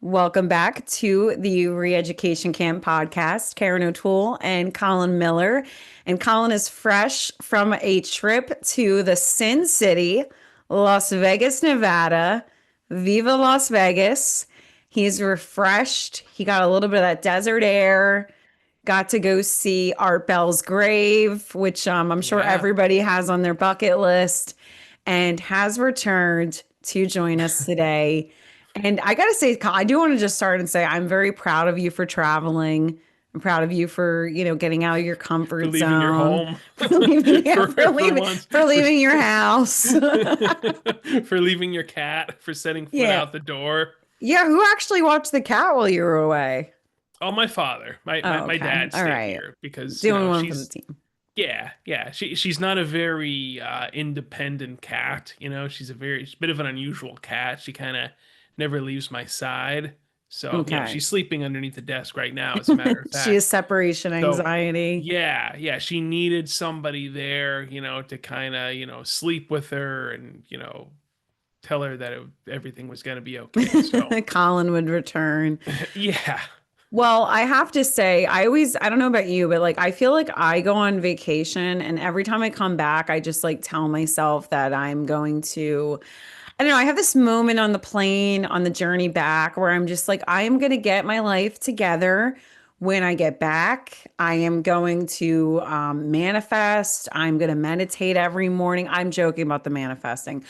Welcome back to the ReEducation Camp podcast. Karen O'Toole and Colin Miller. And Colin is fresh from a trip to the Sin City, Las Vegas, Nevada. Viva Las Vegas. He's refreshed. He got a little bit of that desert air. Got to go see Art Bell's grave, which I'm sure Yeah. everybody has on their bucket list, and has returned to join us today. And I got to say, I do want to just start and say I'm very proud of you for traveling. I'm proud of you for, getting out of your For comfort leaving your zone, home for leaving, yeah, for once for for leaving your house. for leaving your cat, for setting foot Yeah. out the door. Yeah. Who actually watched the cat while you were away? Oh, my father, my Oh, my okay. dad All stayed right. here because, Doing one for the she's team. yeah. She's not a very independent cat, she's a bit of an unusual cat. She kind of never leaves my side. So, Okay. she's sleeping underneath the desk right now, as a matter of She has fact. separation So, anxiety. yeah, she needed somebody there, to kind of, sleep with her and, tell her that everything was going to be okay. So, Colin would return. yeah. Well, I have to say, I don't know about you, but like, I feel like I go on vacation and every time I come back, I just like tell myself that I'm going to, I don't know, I have this moment on the plane on the journey back where I'm just like, I am going to get my life together. When I get back, I am going to manifest. I'm going to meditate every morning. I'm joking about the manifesting.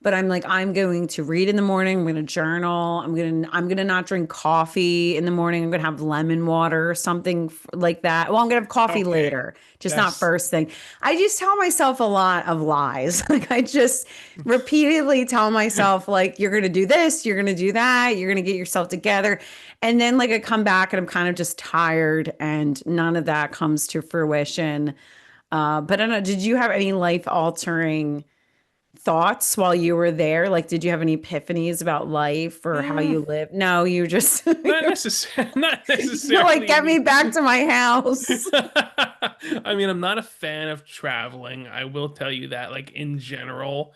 But I'm like, I'm going to read in the morning. I'm going to journal. I'm going to not drink coffee in the morning. I'm going to have lemon water or something like that. Well, I'm going to have coffee Okay. later, just not That's first thing. I just tell myself a lot of lies. Like I just repeatedly tell myself like you're going to do this, you're going to do that, you're going to get yourself together. And then like I come back and I'm kind of just tired and none of that comes to fruition. But I don't know, did you have any life altering thoughts while you were there? Like, did you have any epiphanies about life or how mm, you live? No, you just not you're like, necessarily get me any. back to my house. I mean, I'm not a fan of traveling. I will tell you that, like, in general,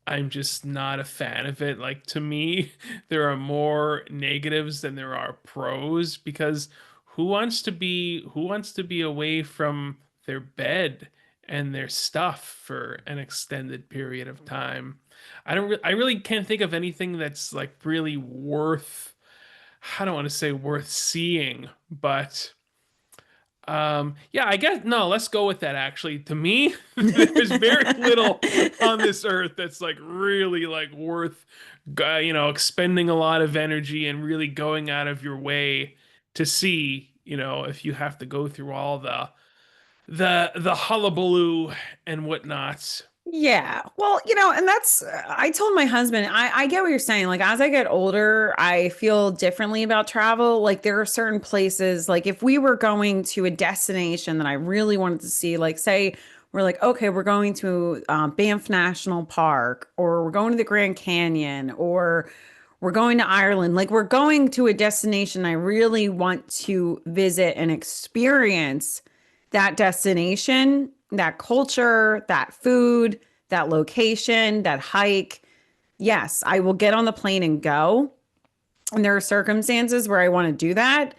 I'm just not a fan of it. Like, to me, there are more negatives than there are pros because who wants to be away from their bed and their stuff for an extended period of time? I really can't think of anything that's like really worth, I don't want to say worth seeing, but yeah, I guess no, let's go with that actually. To me, there's very little on this earth that's like really like worth expending a lot of energy and really going out of your way to see, if you have to go through all the hullabaloo and whatnot. Yeah. Well, and that's, I told my husband, I get what you're saying. Like, as I get older, I feel differently about travel. Like, there are certain places, like, if we were going to a destination that I really wanted to see, like, say, we're like, okay, we're going to Banff National Park, or we're going to the Grand Canyon, or we're going to Ireland. Like, we're going to a destination I really want to visit and experience that destination, that culture, that food, that location, that hike. Yes, I will get on the plane and go. And there are circumstances where I want to do that.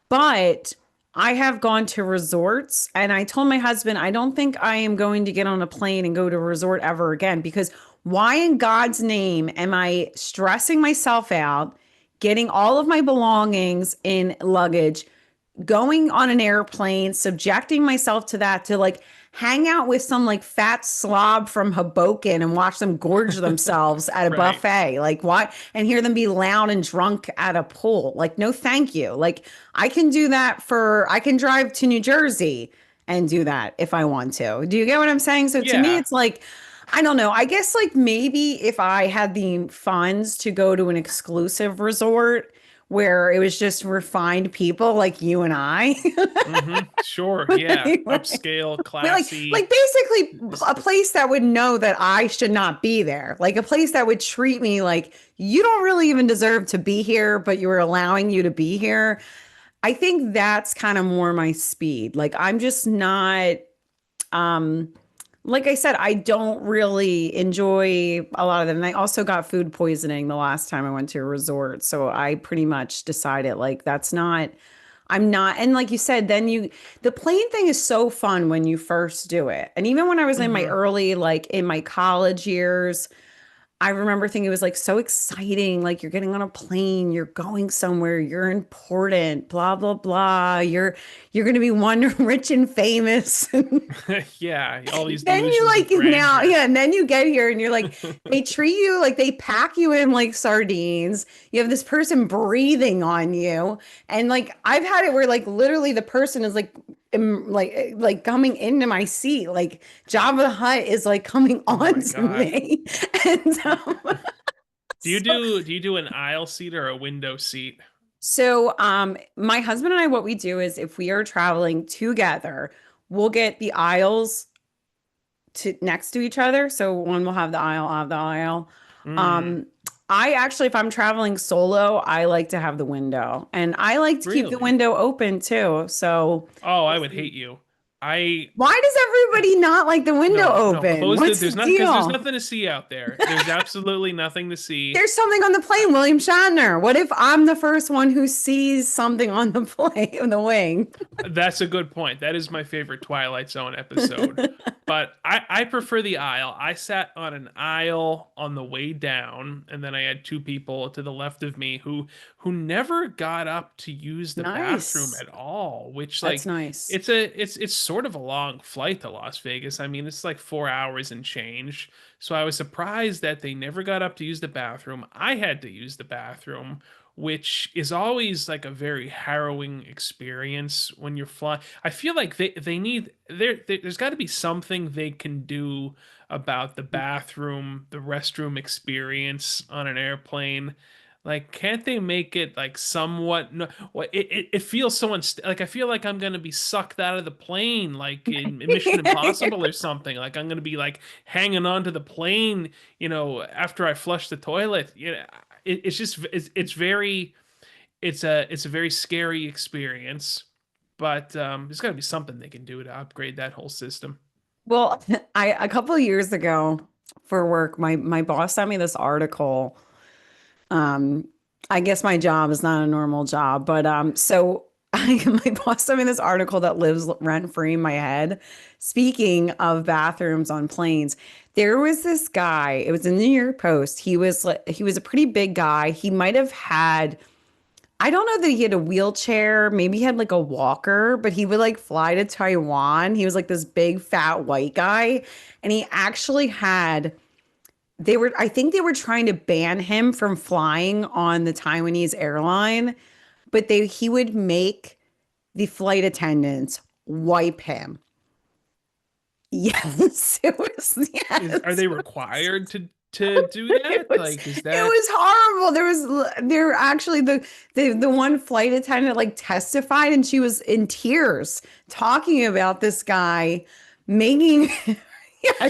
But I have gone to resorts and I told my husband, I don't think I am going to get on a plane and go to a resort ever again because why in God's name am I stressing myself out, getting all of my belongings in luggage, going on an airplane, subjecting myself to that, to like hang out with some like fat slob from Hoboken and watch them gorge themselves at a Right. buffet. Like what? And hear them be loud and drunk at a pool. Like, no, thank you. Like, I can drive to New Jersey and do that if I want to. Do you get what I'm saying? So to me, Yeah. it's like, I don't know. I guess like maybe if I had the funds to go to an exclusive resort where it was just refined people like you and I. Sure. Yeah. Upscale, Like classy. basically a Just place that would know that I should not be there. Like a place that would treat me like you don't really even deserve to be here, but you were allowing you to be here. I think that's kind of more my speed. Like I'm just not um like I said, I don't really enjoy a lot of them. And I also got food poisoning the last time I went to a resort. So I pretty much decided like that's not, I'm not. And like you said, the plane thing is so fun when you first do it. And even when I was in my Hmm. early, like in my college years, I remember thinking it was like so exciting. Like you're getting on a plane, you're going somewhere, you're important, blah, blah, blah. You're gonna be one rich and famous. Yeah, all these Then you delusions of like now, grandeur. yeah, and then you get here and you're like, they treat you like they pack you in like sardines. You have this person breathing on you. And like I've had it where like literally the person is like like coming into my seat. Like Jabba the Hutt is like coming Oh my onto God. me. And so Do you do an aisle seat or a window seat? my husband and I, what we do is if we are traveling together, we'll get the aisles to next to each other. So one will have the aisle, I'll have the aisle. Mm, Um, I actually, if I'm traveling solo, I like to have the window and I like to keep the really? window open too. So Oh, I would hate you. I why does everybody not like the window No, no, open? close the What's the there's not because there's deal? nothing to see out there. There's absolutely nothing to see. There's something on the plane, William Shatner. What if I'm the first one who sees something on the plane, on the wing? That's a good point. That is my favorite Twilight Zone episode. But I prefer the aisle. I sat on an aisle on the way down, and then I had two people to the left of me who never got up to use the bathroom Nice. at all, which That's like nice. it's sort of a long flight to Las Vegas. I mean, it's like 4 hours and change. So I was surprised that they never got up to use the bathroom. I had to use the bathroom, which is always like a very harrowing experience when you're flying. I feel like they need there's got to be something they can do about the bathroom, the restroom experience on an airplane. Like, can't they make it like somewhat no, well, it feels so like I feel like I'm gonna be sucked out of the plane like in Mission Impossible or something. Like I'm gonna be like hanging on to the plane, after I flush the toilet. It's just it's very it's a very scary experience, but there's got to be something they can do to upgrade that whole system. Well, I a couple of years ago for work, my boss sent me this article. Um, I guess my job is not a normal job, but my boss sent me this article that lives rent free in my head. Speaking of bathrooms on planes, there was this guy. It was in the New York Post. He was a pretty big guy. He might have had I don't know that he had a wheelchair. Maybe he had like a walker, but he would like fly to Taiwan. He was like this big fat white guy. And he actually had, I think they were trying to ban him from flying on the Taiwanese airline, but he would make the flight attendants wipe him. Yes, it was, Are yes. they required to do It that? was Like, is it that was horrible. There actually the one flight attendant like testified and she was in tears talking about this guy making yeah,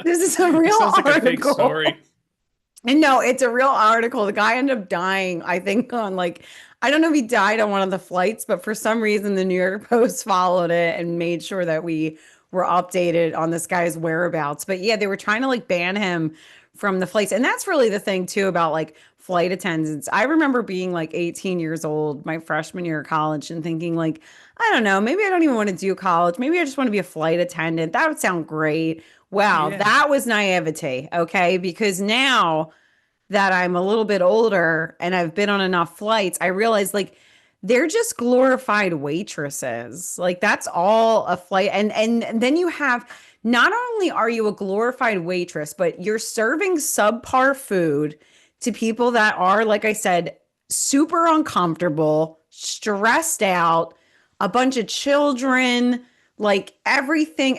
this is a it real sounds like a fake article. story? And no, it's a real article. The guy ended up dying, I think, on like, I don't know if he died on one of the flights, but for some reason, the New York Post followed it and made sure that we were updated on this guy's whereabouts. But yeah, they were trying to like ban him from the flights. And that's really the thing, too, about like flight attendants. I remember being like 18 years old, my freshman year of college, and thinking, like, I don't know, maybe I don't even want to do college. Maybe I just want to be a flight attendant. That would sound great. Wow, Yeah. that was naivete. Okay. Because now, that I'm a little bit older and I've been on enough flights, I realize like they're just glorified waitresses. Like that's all a flight. And then you have not only are you a glorified waitress, but you're serving subpar food to people that are, like I said, super uncomfortable, stressed out, a bunch of children, like everything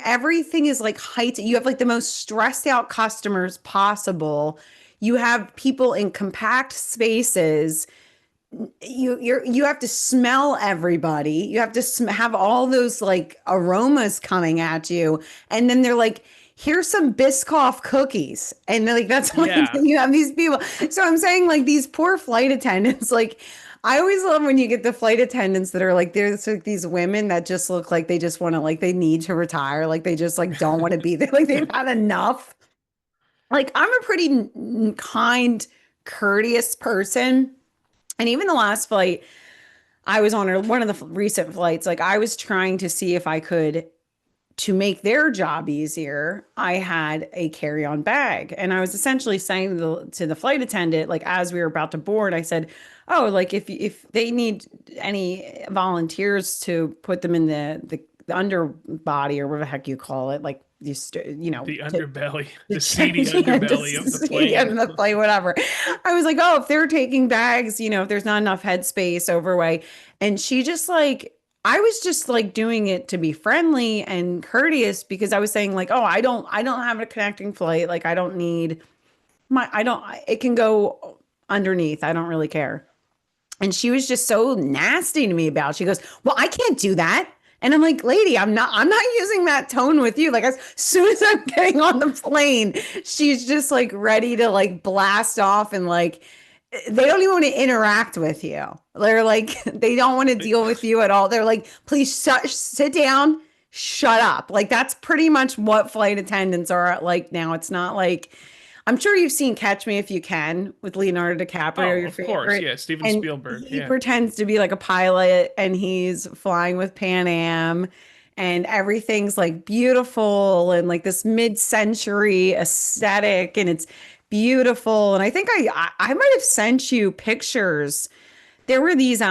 is like heightened. You have like the most stressed out customers possible. You have people in compact spaces. You have to smell everybody. You have to have all those like aromas coming at you, and then they're like, "Here's some Biscoff cookies," and they're like that's like Yeah. you have these people. So I'm saying like these poor flight attendants, like. I always love when you get the flight attendants that are like, there's like these women that just look like they just want to, like, they need to retire. Like, they just like don't want to be there. Like, they've had enough. Like, I'm a pretty kind, courteous person. And even the last flight I was on, or one of the recent flights, like, I was trying to see if I could, to make their job easier, I had a carry-on bag. And I was essentially saying to the flight attendant, like, as we were about to board, I said, "Oh, like, if they need any volunteers to put them in the underbody, or whatever the heck you call it, like, The to underbelly, to the seedy yeah, underbelly of the just get plane. in the play, whatever." I was like, "Oh, if they're taking bags, if there's not enough headspace overway." And she just like, I was just like doing it to be friendly and courteous, because I was saying like, "Oh, I don't have a connecting flight. Like, I don't need I don't, it can go underneath. I don't really care." And she was just so nasty to me about it. She goes, "Well, I can't do that." And I'm like, "Lady, I'm not using that tone with you." Like, as soon as I'm getting on the plane, she's just like ready to like blast off, and like, they don't even want to interact with you. They're like, they don't want to deal with you at all. They're like, "Please sit down, shut up." Like, that's pretty much what flight attendants are like now. It's not like, I'm sure you've seen Catch Me If You Can with Leonardo DiCaprio, Oh, your of course. favorite. Yeah, Steven And Spielberg. he Yeah. pretends to be like a pilot, and he's flying with Pan Am, and everything's like beautiful and like this mid-century aesthetic, and it's beautiful. And I think I might have sent you pictures. There were these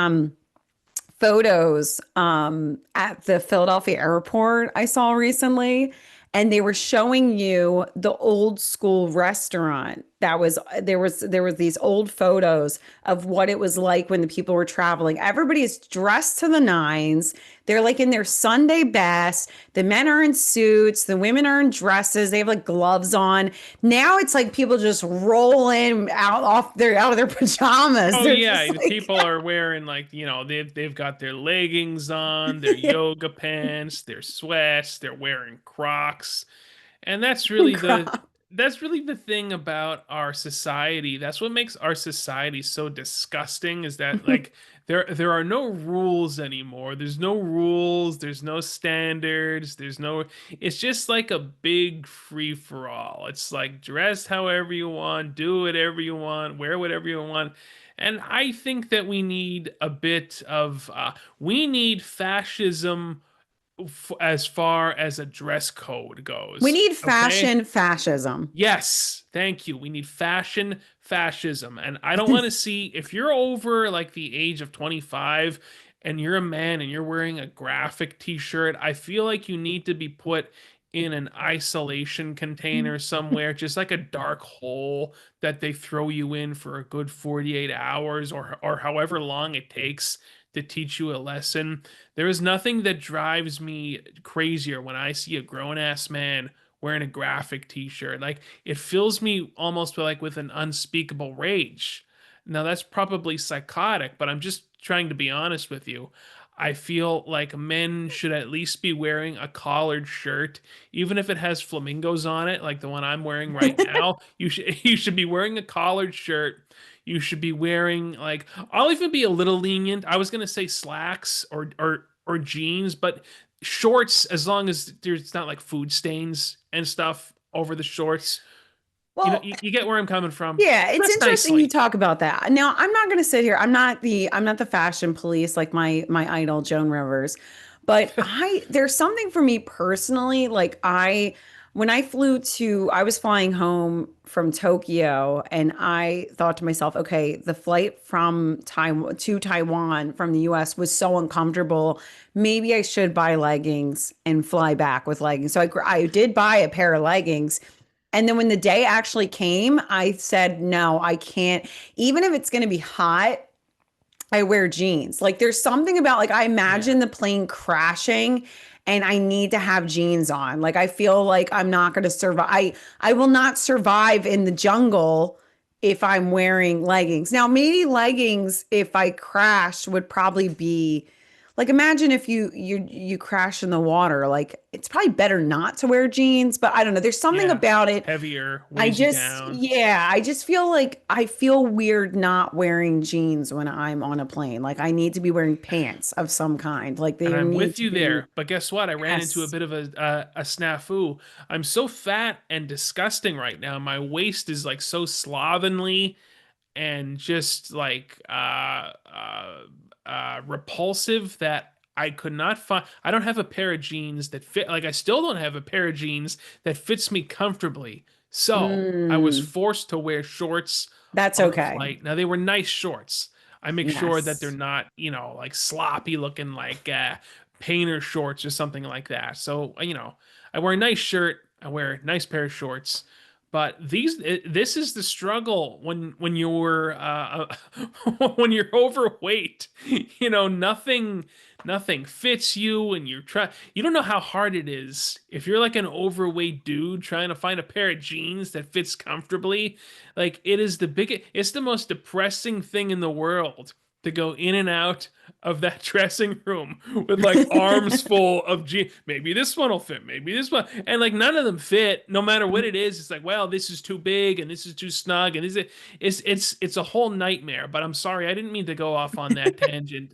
photos at the Philadelphia airport I saw recently, and they were showing you the old school restaurant. That was there was these old photos of what it was like when the people were traveling. Everybody is dressed to the nines. They're like in their Sunday best. The men are in suits, the women are in dresses. They have like gloves on. Now it's like people just roll in out of their pajamas. Oh They're just yeah, the like people are wearing like, they've got their leggings on, their yoga pants, their sweats, they're wearing Crocs. And that's really the thing about our society. That's what makes our society so disgusting, is that like there are no rules anymore. There's no rules, there's no standards, it's just like a big free for all. It's like dress however you want, do whatever you want, wear whatever you want. And I think that we need fascism as far as a dress code We goes. need Okay. fashion fascism. Yes, thank you. We need fascism. And I don't want to see, if you're over like the age of 25 and you're a man and you're wearing a graphic t-shirt, I feel like you need to be put in an isolation container somewhere, just like a dark hole that they throw you in for a good 48 hours, or however long it takes to teach you a lesson. There is nothing that drives me crazier when I see a grown-ass man wearing a graphic t-shirt. Like, it fills me almost with an unspeakable rage. Now that's probably psychotic, but I'm just trying to be honest with you. I feel like men should at least be wearing a collared shirt, even if it has flamingos on it, like the one I'm wearing right now. You should be wearing a collared shirt. You should be wearing, like, I'll even be a little lenient. I was gonna say slacks or jeans, but shorts, as long as there's not like food stains and stuff over the shorts. Well, You get where I'm coming from. yeah, it's Dress interesting you nicely. talk about that. Now, I'm not going to sit here. I'm not the fashion police like my idol Joan Rivers. But there's something for me personally, like, when I was flying home from Tokyo, and I thought to myself, okay, the flight from Taiwan to Taiwan from the US was so uncomfortable. Maybe I should buy leggings and fly back with leggings. So I did buy a pair of leggings. And then when the day actually came, I said, "No, I can't. Even if it's going to be hot, I wear jeans." Like, there's something about, like, I Yeah. imagine the plane crashing, and I need to have jeans on. Like, I feel like I'm not going to survive. I will not survive in the jungle if I'm wearing leggings. Now, maybe leggings, if I crashed, would probably be like imagine if you crash in the water. Like it's probably better not to wear jeans, but I don't know. There's something Yeah. about it. Heavier, I weighs you just, down. yeah, I just feel like I feel weird not wearing jeans when I'm on a plane. Like I need to be wearing pants of some kind. Like And they I'm need with to you be, there. But guess what? I ran into a yes. bit of a snafu. I'm so fat and disgusting right now. My waist is like so slovenly and just like repulsive that I could not find. I don't have a pair of jeans that fit. Like I still don't have a pair of jeans that fits me comfortably. So I was Mm, forced to wear shorts that's on the okay. flight. Now they were nice shorts. I make sure that they're Yes. not, like sloppy looking like painter shorts or something like that. So, I wear a nice shirt, I wear a nice pair of shorts. But this is the struggle when you're when you're overweight. Nothing fits you, and you don't know how hard it is if you're like an overweight dude trying to find a pair of jeans that fits comfortably. Like it's the most depressing thing in the world to go in and out of that dressing room with like arms full of jeans. Maybe this one will fit, maybe this one, and like none of them fit. No matter what it is, it's like, well, this is too big and this is too snug, and it's a whole nightmare. But I'm sorry, I didn't mean to go off on that tangent.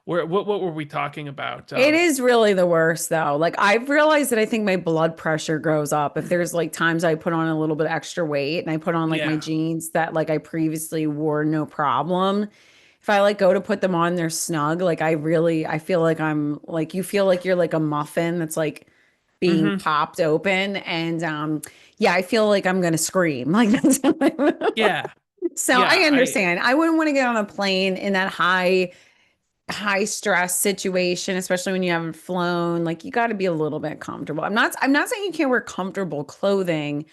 What were we talking about? It is really the worst though. Like I've realized that I think my blood pressure goes up if there's like times I put on a little bit extra weight and I put on like my Yeah. jeans that like I previously wore no problem. If I like go to put them on, they're snug. Like I feel like I'm like you feel like you're like a muffin that's like being Mm-hmm. popped open and yeah, I feel like I'm gonna scream. Like that's Yeah. so I Yeah. I understand. I wouldn't want to get on a plane in that high stress situation, especially when you haven't flown. Like you got to be a little bit comfortable. I'm not saying you can't wear comfortable clothing.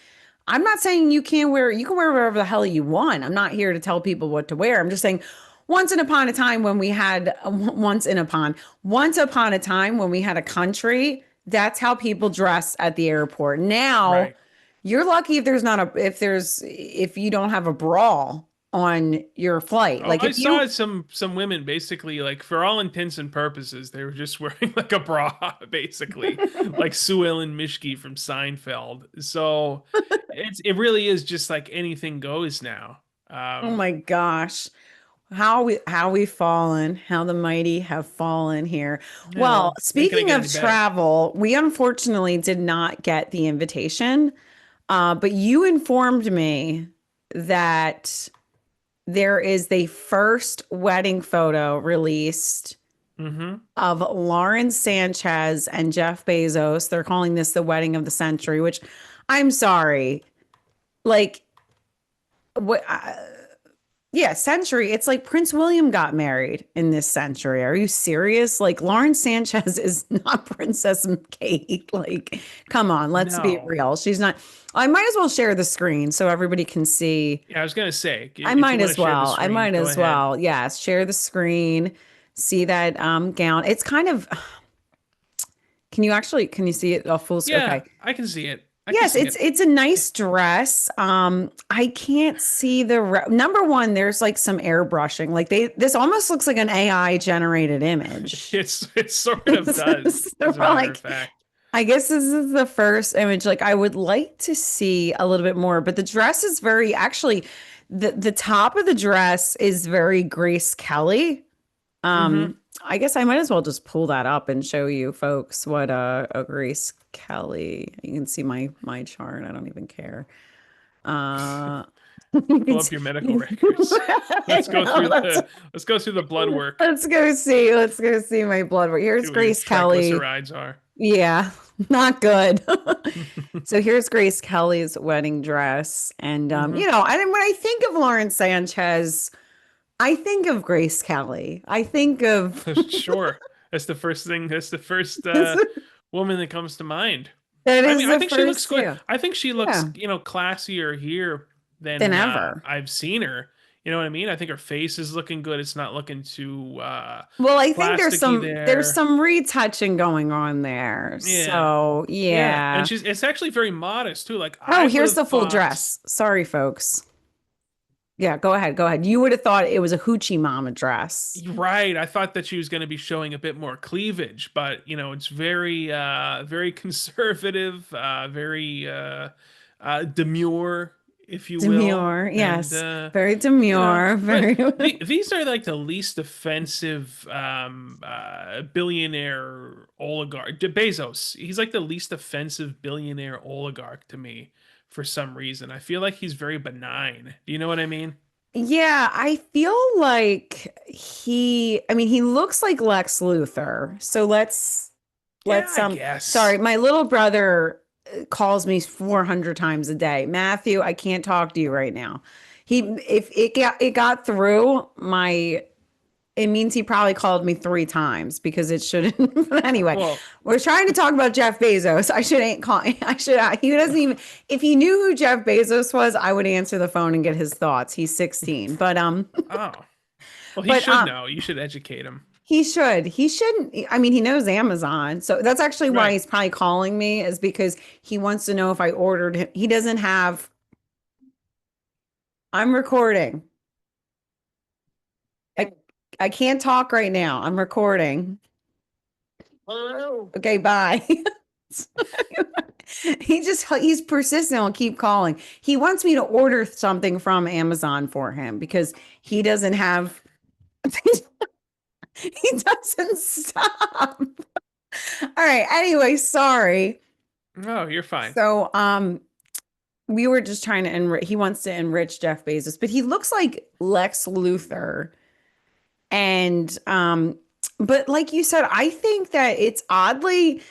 I'm not saying you can wear whatever the hell you want. I'm not here to tell people what to wear. I'm just saying once upon a time when we had a country, that's how people dress at the airport. Now, right. you're lucky if there's not a if you don't have a bra on your flight. Oh, Like I if you saw some women basically like for all intents and purposes, they were just wearing like a bra, basically, like Sue Ellen Mishke from Seinfeld. So it really is just like anything goes now. Oh Um, my gosh. How we fallen, how the mighty have fallen here. yeah, Well, well, ain't gonna speaking get of any better. travel, we unfortunately did not get the invitation. But you informed me that there is the first wedding photo released Hmm. of Lauren Sanchez and Jeff Bezos. They're calling this the wedding of the century, which I'm sorry. Like what yeah, century. It's like Prince William got married in this century. Are you serious? Like Lauren Sanchez is not Princess Kate. Like, come on, let's be No. real. She's not. I might as well share the screen so everybody can see. Yeah, I was gonna say I if you might want to as share the well. I screen, might go as ahead. well. Yes, share the screen. See that gown. It's kind of. Can you see it all full screen? Yeah, Okay. I can see it. I can Yes, see it's it. it's a nice dress. I can't see number one. There's like some airbrushing. Like this almost looks like an AI generated image. It sort of does, So as a matter of like, fact. I guess this is the first image. Like, I would like to see a little bit more, but the dress is very actually the top of the dress is very Grace Kelly. Hmm. I guess I might as well just pull that up and show you folks what a Grace Kelly. You can see my chart. I don't even care. Uh you Pull can up see, your medical records. I know, Let's go through the blood work. let's go see my blood work. See Here's what your Grace Kelly. triglycerides are. Yeah, not good. So here's Grace Kelly's wedding dress. And Hmm. and when I think of Lauren Sanchez, I think of Grace Kelly. I think of Sure. That's the first thing. That's the first woman that comes to mind. that I mean, is I the think she looks first, good. yeah. I think she looks, Yeah, classier here than than ever. I've seen her. You know what I mean? I think her face is looking good. It's not looking too Well, I think plasticky there's there. some retouching going on there. Yeah. So, Yeah. And yeah. it's actually very modest too. Like Oh, I would here's have the full thought. dress. Sorry, folks. Yeah, go ahead. Go ahead. You would have thought it was a hoochie mama dress. Right. I thought that she was going to be showing a bit more cleavage, but it's very very conservative, very demure, if you will. Demure. And Yes. Very demure. but Very. these are like the least offensive billionaire oligarch. Bezos. He's like the least offensive billionaire oligarch to me for some reason. I feel like he's very benign. Do you know what I mean? Yeah, I feel like I mean, he looks like Lex Luthor. So Yeah, let's I sorry, guess. my little brother calls me 400 times a day. Matthew, I can't talk to you right now. If it got through, my it means he probably called me 3 times because it shouldn't. But anyway, Well, we're trying to talk about Jeff Bezos. I should ain't call. I should. He doesn't even. If he knew who Jeff Bezos was, I would answer the phone and get his thoughts. He's 16, oh. Well, he but should know. You should educate him. he should. He shouldn't. I mean, he knows Amazon, so that's actually why Right. he's probably calling me, is because he wants to know if I ordered him. He doesn't have. I'm recording. I I can't talk right now. I'm recording. Hello. Okay, bye. He's persistent. Will keep calling. He wants me to order something from Amazon for him because he doesn't have. He doesn't stop. All right. Anyway, sorry. No, you're fine. So, we were just trying to enrich. He wants to enrich Jeff Bezos, but he looks like Lex Luthor. And, but like you said, I think that it's oddly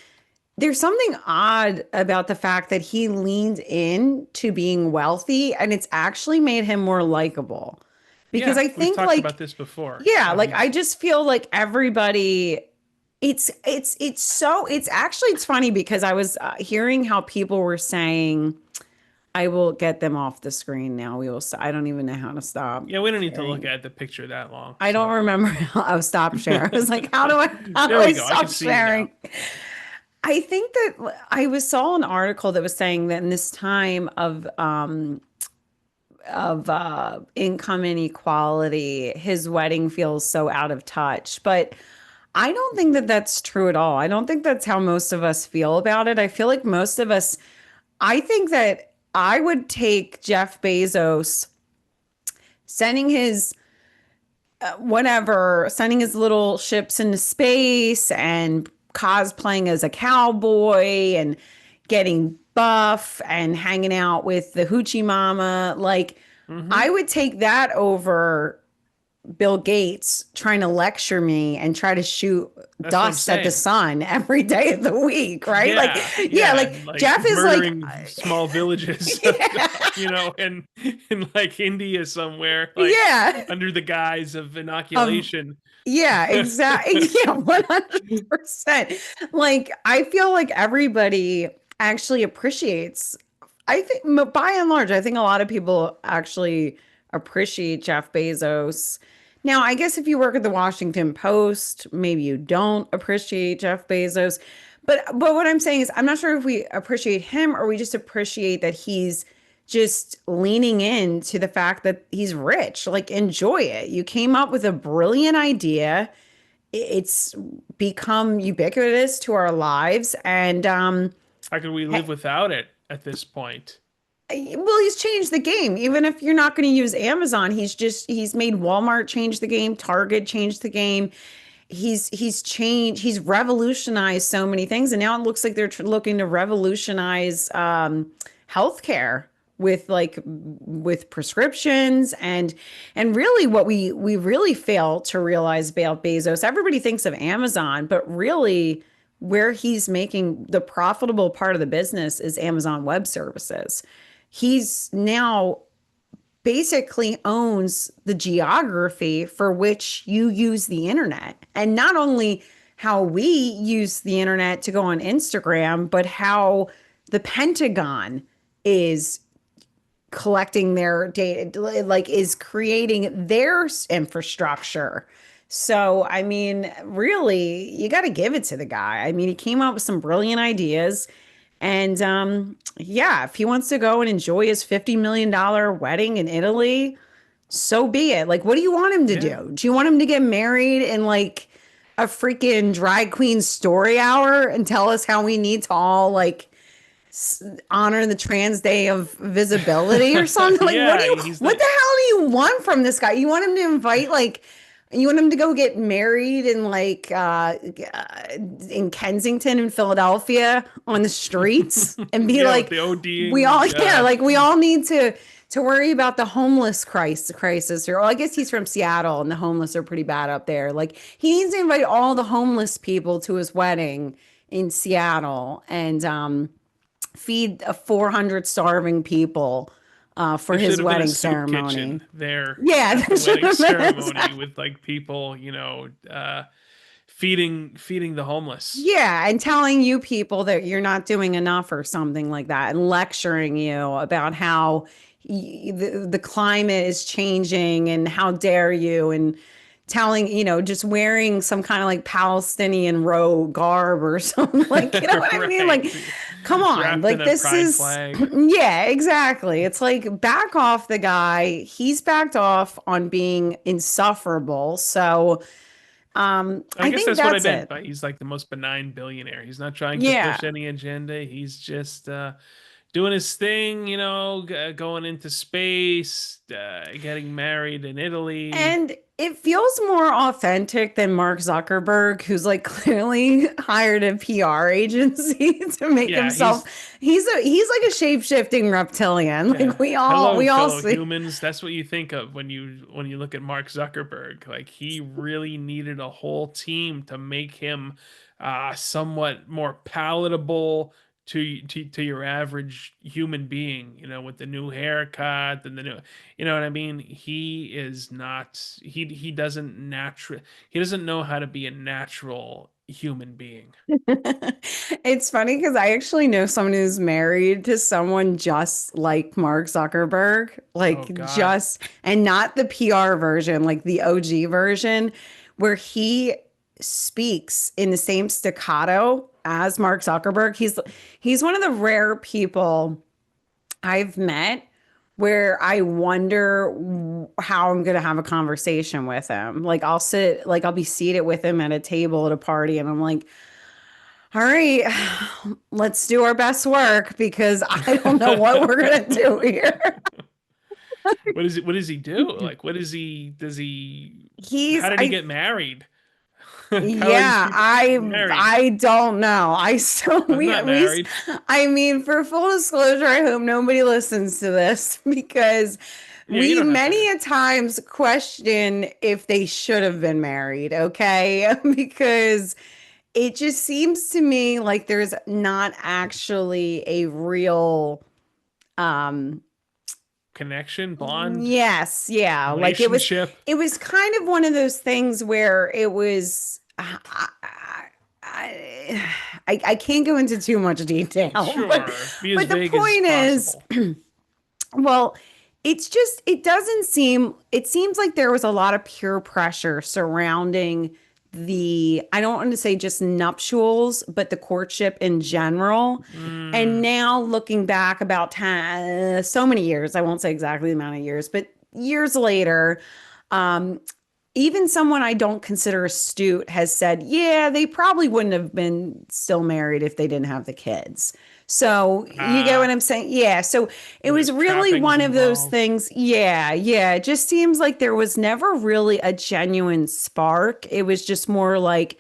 there's something odd about the fact that he leaned in to being wealthy and it's actually made him more likable. Because Yeah, I we've think talked like, about this before. yeah, How like I he's just feel like everybody it's funny because I was hearing how people were saying I will get them off the screen now. I don't even know how to stop Yeah, we don't need to look sharing. at the picture that long. I don't So remember how, stop share. I was like, how do there we I go. I can stop see you now. sharing? I think that saw an article that was saying that in this time of income inequality, his wedding feels so out of touch. But I don't think that that's true at all. I don't think that's how most of us feel about it. I feel like most of us, I think that I would take Jeff Bezos sending his sending his little ships into space and cosplaying as a cowboy and getting buff and hanging out with the hoochie mama. Like, Hmm. I would take that over Bill Gates trying to lecture me and try to shoot That's what I'm dust at the saying. sun every day of the week, right? Like, Yeah, yeah, yeah, and like like Jeff is like, murdering small villages, yeah, in like India somewhere, like yeah. under the guise of Of inoculation. Yeah, exactly. Yeah, 100%. Like, I feel like everybody actually appreciates, I think, by and large, I think a lot of people actually appreciate Jeff Bezos. Now, I guess if you work at the Washington Post, maybe you don't appreciate Jeff Bezos. But what I'm saying is, I'm not sure if we appreciate him or we just appreciate that he's just leaning into the fact that he's rich. Like, enjoy it. You came up with a brilliant idea. It's become ubiquitous to our lives. And How could we live without it at this point? well, he's changed the game. Even if you're not going to use Amazon, he's made Walmart change the game, Target changed the game. He's revolutionized so many things, and now it looks like they're looking to revolutionize healthcare with prescriptions and really what we really fail to realize about Bezos. Everybody thinks of Amazon, but really where he's making the profitable part of the business is Amazon Web Services. He's now basically owns the geography for which you use the internet. And not only how we use the internet to go on Instagram, but how the Pentagon is collecting their data, like is creating their infrastructure. So, I mean, really, you got to give it to the guy. I mean, he came up with some brilliant ideas. And yeah, if he wants to go and enjoy his $50 million wedding in Italy, So be it. Like, what do you want him to Yeah. do? Do you want him to get married in like a freaking drag queen story hour and tell us how we need to all like honor the trans day of visibility or something? Like, Yeah, he's what the the hell do you want from this guy? You want him to invite like, you want him to go get married in like in Kensington in Philadelphia on the streets and be yeah, with like, the we all, ODing yeah, like we all need to worry about the homeless crisis here. Well, I guess he's from Seattle and the homeless are pretty bad up there. Like he needs to invite all the homeless people to his wedding in Seattle and feed 400 starving people for there should his have been a wedding soup ceremony. kitchen there Yeah, at the there should wedding have been ceremony with like people, feeding the homeless. yeah, and telling you people that you're not doing enough or something like that, and lecturing you about how the climate is changing and how dare you, and telling, just wearing some kind of like Palestinian row garb or something like, you know what I mean? Like, Right. come on, Wrapped in like a this pride is, flag. yeah, exactly. It's like back off the guy. He's backed off on being insufferable. So, I I guess think that's what I that's meant it. by he's like the most benign billionaire. He's not trying to Yeah. push any agenda. He's just doing his thing, going into space, getting married in Italy. And it feels more authentic than Mark Zuckerberg, who's like clearly hired a PR agency to make Yeah, himself. He's like a shape-shifting reptilian. Like yeah. Hello, we all fellow see. humans. That's what you think of when you look at Mark Zuckerberg. Like he really needed a whole team to make him somewhat more palatable to your average human being, with the new haircut and the new, you know what I mean? He is not he doesn't know how to be a natural human being. It's funny because I actually know someone who's married to someone just like Mark Zuckerberg, Oh like God. and not the PR version, like the OG version, where he speaks in the same staccato as Mark Zuckerberg. He's one of the rare people I've met where I wonder how I'm going to have a conversation with him. Like I'll be seated with him at a table at a party, and I'm like, all right, let's do our best work because I don't know what we're gonna do here. What does he do? Like does he He's how did he I get married? How are these Yeah, people getting married? I don't know. I still I'm not we married. I mean, for full disclosure, I hope nobody listens to this because Yeah, you we don't have to. many a times question if they should have been married, okay? Because it just seems to me like there's not actually a real um Connection, bond, yes, yeah. Like relationship. it was kind of one of those things where it was I can't go into too much detail, Sure. Be as the vague as point is, possible. well, it's just it seems like there was a lot of peer pressure surrounding I don't want to say just nuptials, but the courtship in general. And Mm, now looking back about 10, so many years, I won't say exactly the amount of years, but years later, um, even someone I don't consider astute has said, yeah, they probably wouldn't have been still married if they didn't have the kids. So you get what ah, I'm saying? Yeah. So it was there's really trappings one of those involved. things. Yeah. Yeah. It just seems like there was never really a genuine spark. It was just more like,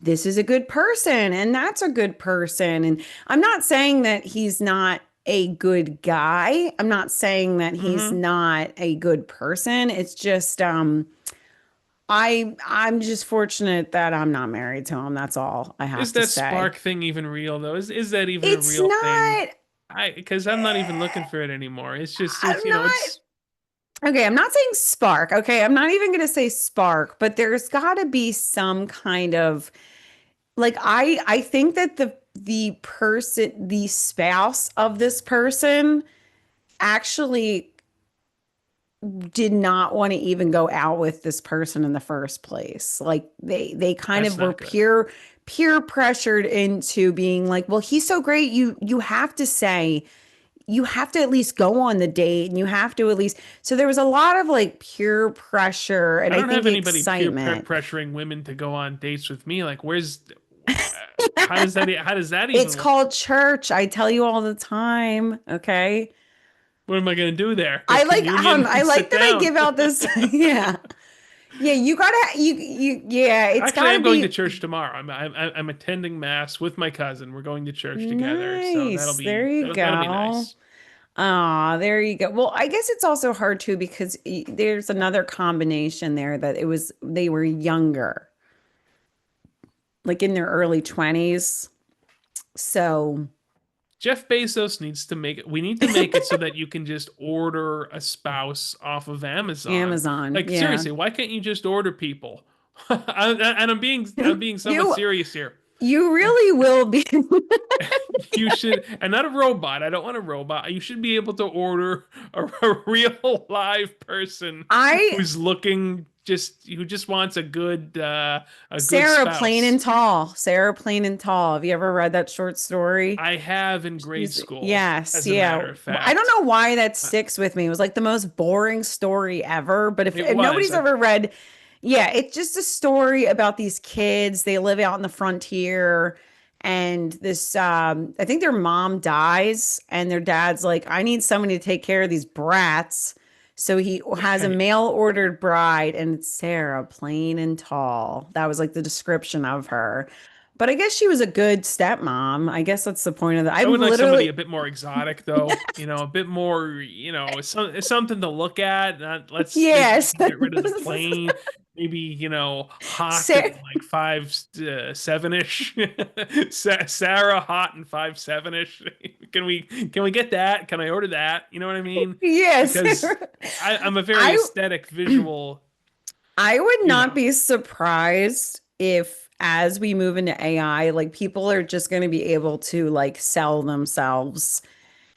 this is a good person and that's a good person. And I'm not saying that he's not a good guy. I'm not saying that he's Hmm. not a good person. It's just, I'm just fortunate that I'm not married to him. That's all I Is have to that say. spark thing even real though? Is that even a It's real thing? not Because I'm not even looking for it anymore. It's just it's I'm not it's okay, I'm not saying spark. Okay, I'm not even going to say spark, but there's got to be some kind of like I think that the spouse of this person actually did not want to even go out with this person in the first place. Like they kind that's of were not good. peer pressured into being like, well, he's so great. You have to say you have to at least go on the date and you have to at least, so there was a lot of like peer pressure and I I don't think have anybody excitement. pressuring women to go on dates with me. Like, how does that It's even work? called church. I tell you all the time. Okay. What am I going to do there? Get communion I and like sit that I down? give out this. Yeah. Yeah. You gotta, yeah, it's Actually, gotta I'm going to be church tomorrow. I'm attending mass with my cousin. We're going to church together, so nice. There you that'll be go. nice. Ah, there you go. Well, I guess it's also hard too because there's another combination there that they were younger, like in their early 20s. So, Jeff Bezos needs to make it. We need to make it so that you can just order a spouse off of Amazon. Amazon, Like yeah. seriously, why can't you just order people? And I'm being somewhat You serious here. you really will be. You should, and not a robot. I don't want a robot. You should be able to order a real live person I who's looking who just wants a good Sarah Plain and spouse. Tall. Sarah Plain and Tall. Have you ever read that short story? I have in grade She's, school, yes, as a yeah. matter of I don't fact. know why that Uh, sticks with me. It was like the most boring story ever. But It if was. nobody's ever read, yeah, it's just a story about these kids. They live out in the frontier, and this, I think their mom dies, and their dad's like, I need somebody to take care of these brats. So he has a Right. mail ordered bride, and it's Sarah, plain and tall. That was like the description of her. But I guess she was a good stepmom. I guess that's the point of that. I I'm would like somebody literally, a bit more exotic, though. A bit more, something to look at. Not, let's yes. get rid of the plane. Maybe, hot and Sarah, like 5'7" ish. Sarah hot and 5'7" ish. Can we get that? Can I order that? You know what I mean? yes. Because I'm a very I aesthetic, visual. I would You not know, be surprised if as we move into AI, like people are just going to be able to like sell themselves.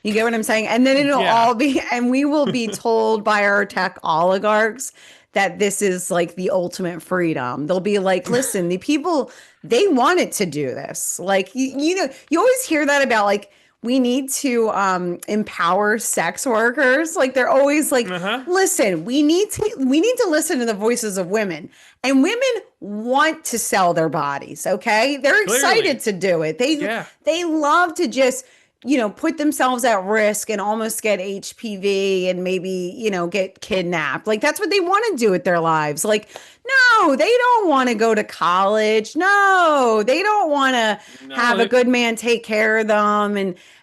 You get what I'm saying? And then it'll yeah. all be, and we will be told by our tech oligarchs that this is like the ultimate freedom. They'll be like, listen, the people, they wanted to do this. Like, you always hear that about like, we need to empower sex workers. Like they're always like, Uh-huh. listen, we need to listen to the voices of women. And women want to sell their bodies, okay? They're excited Clearly. to do it. Yeah. They love to just put themselves at risk and almost get HPV and maybe, get kidnapped. Like that's what they want to do with their lives. Like, no, they don't want to go to college. No, they don't want to No, have a good man take care of them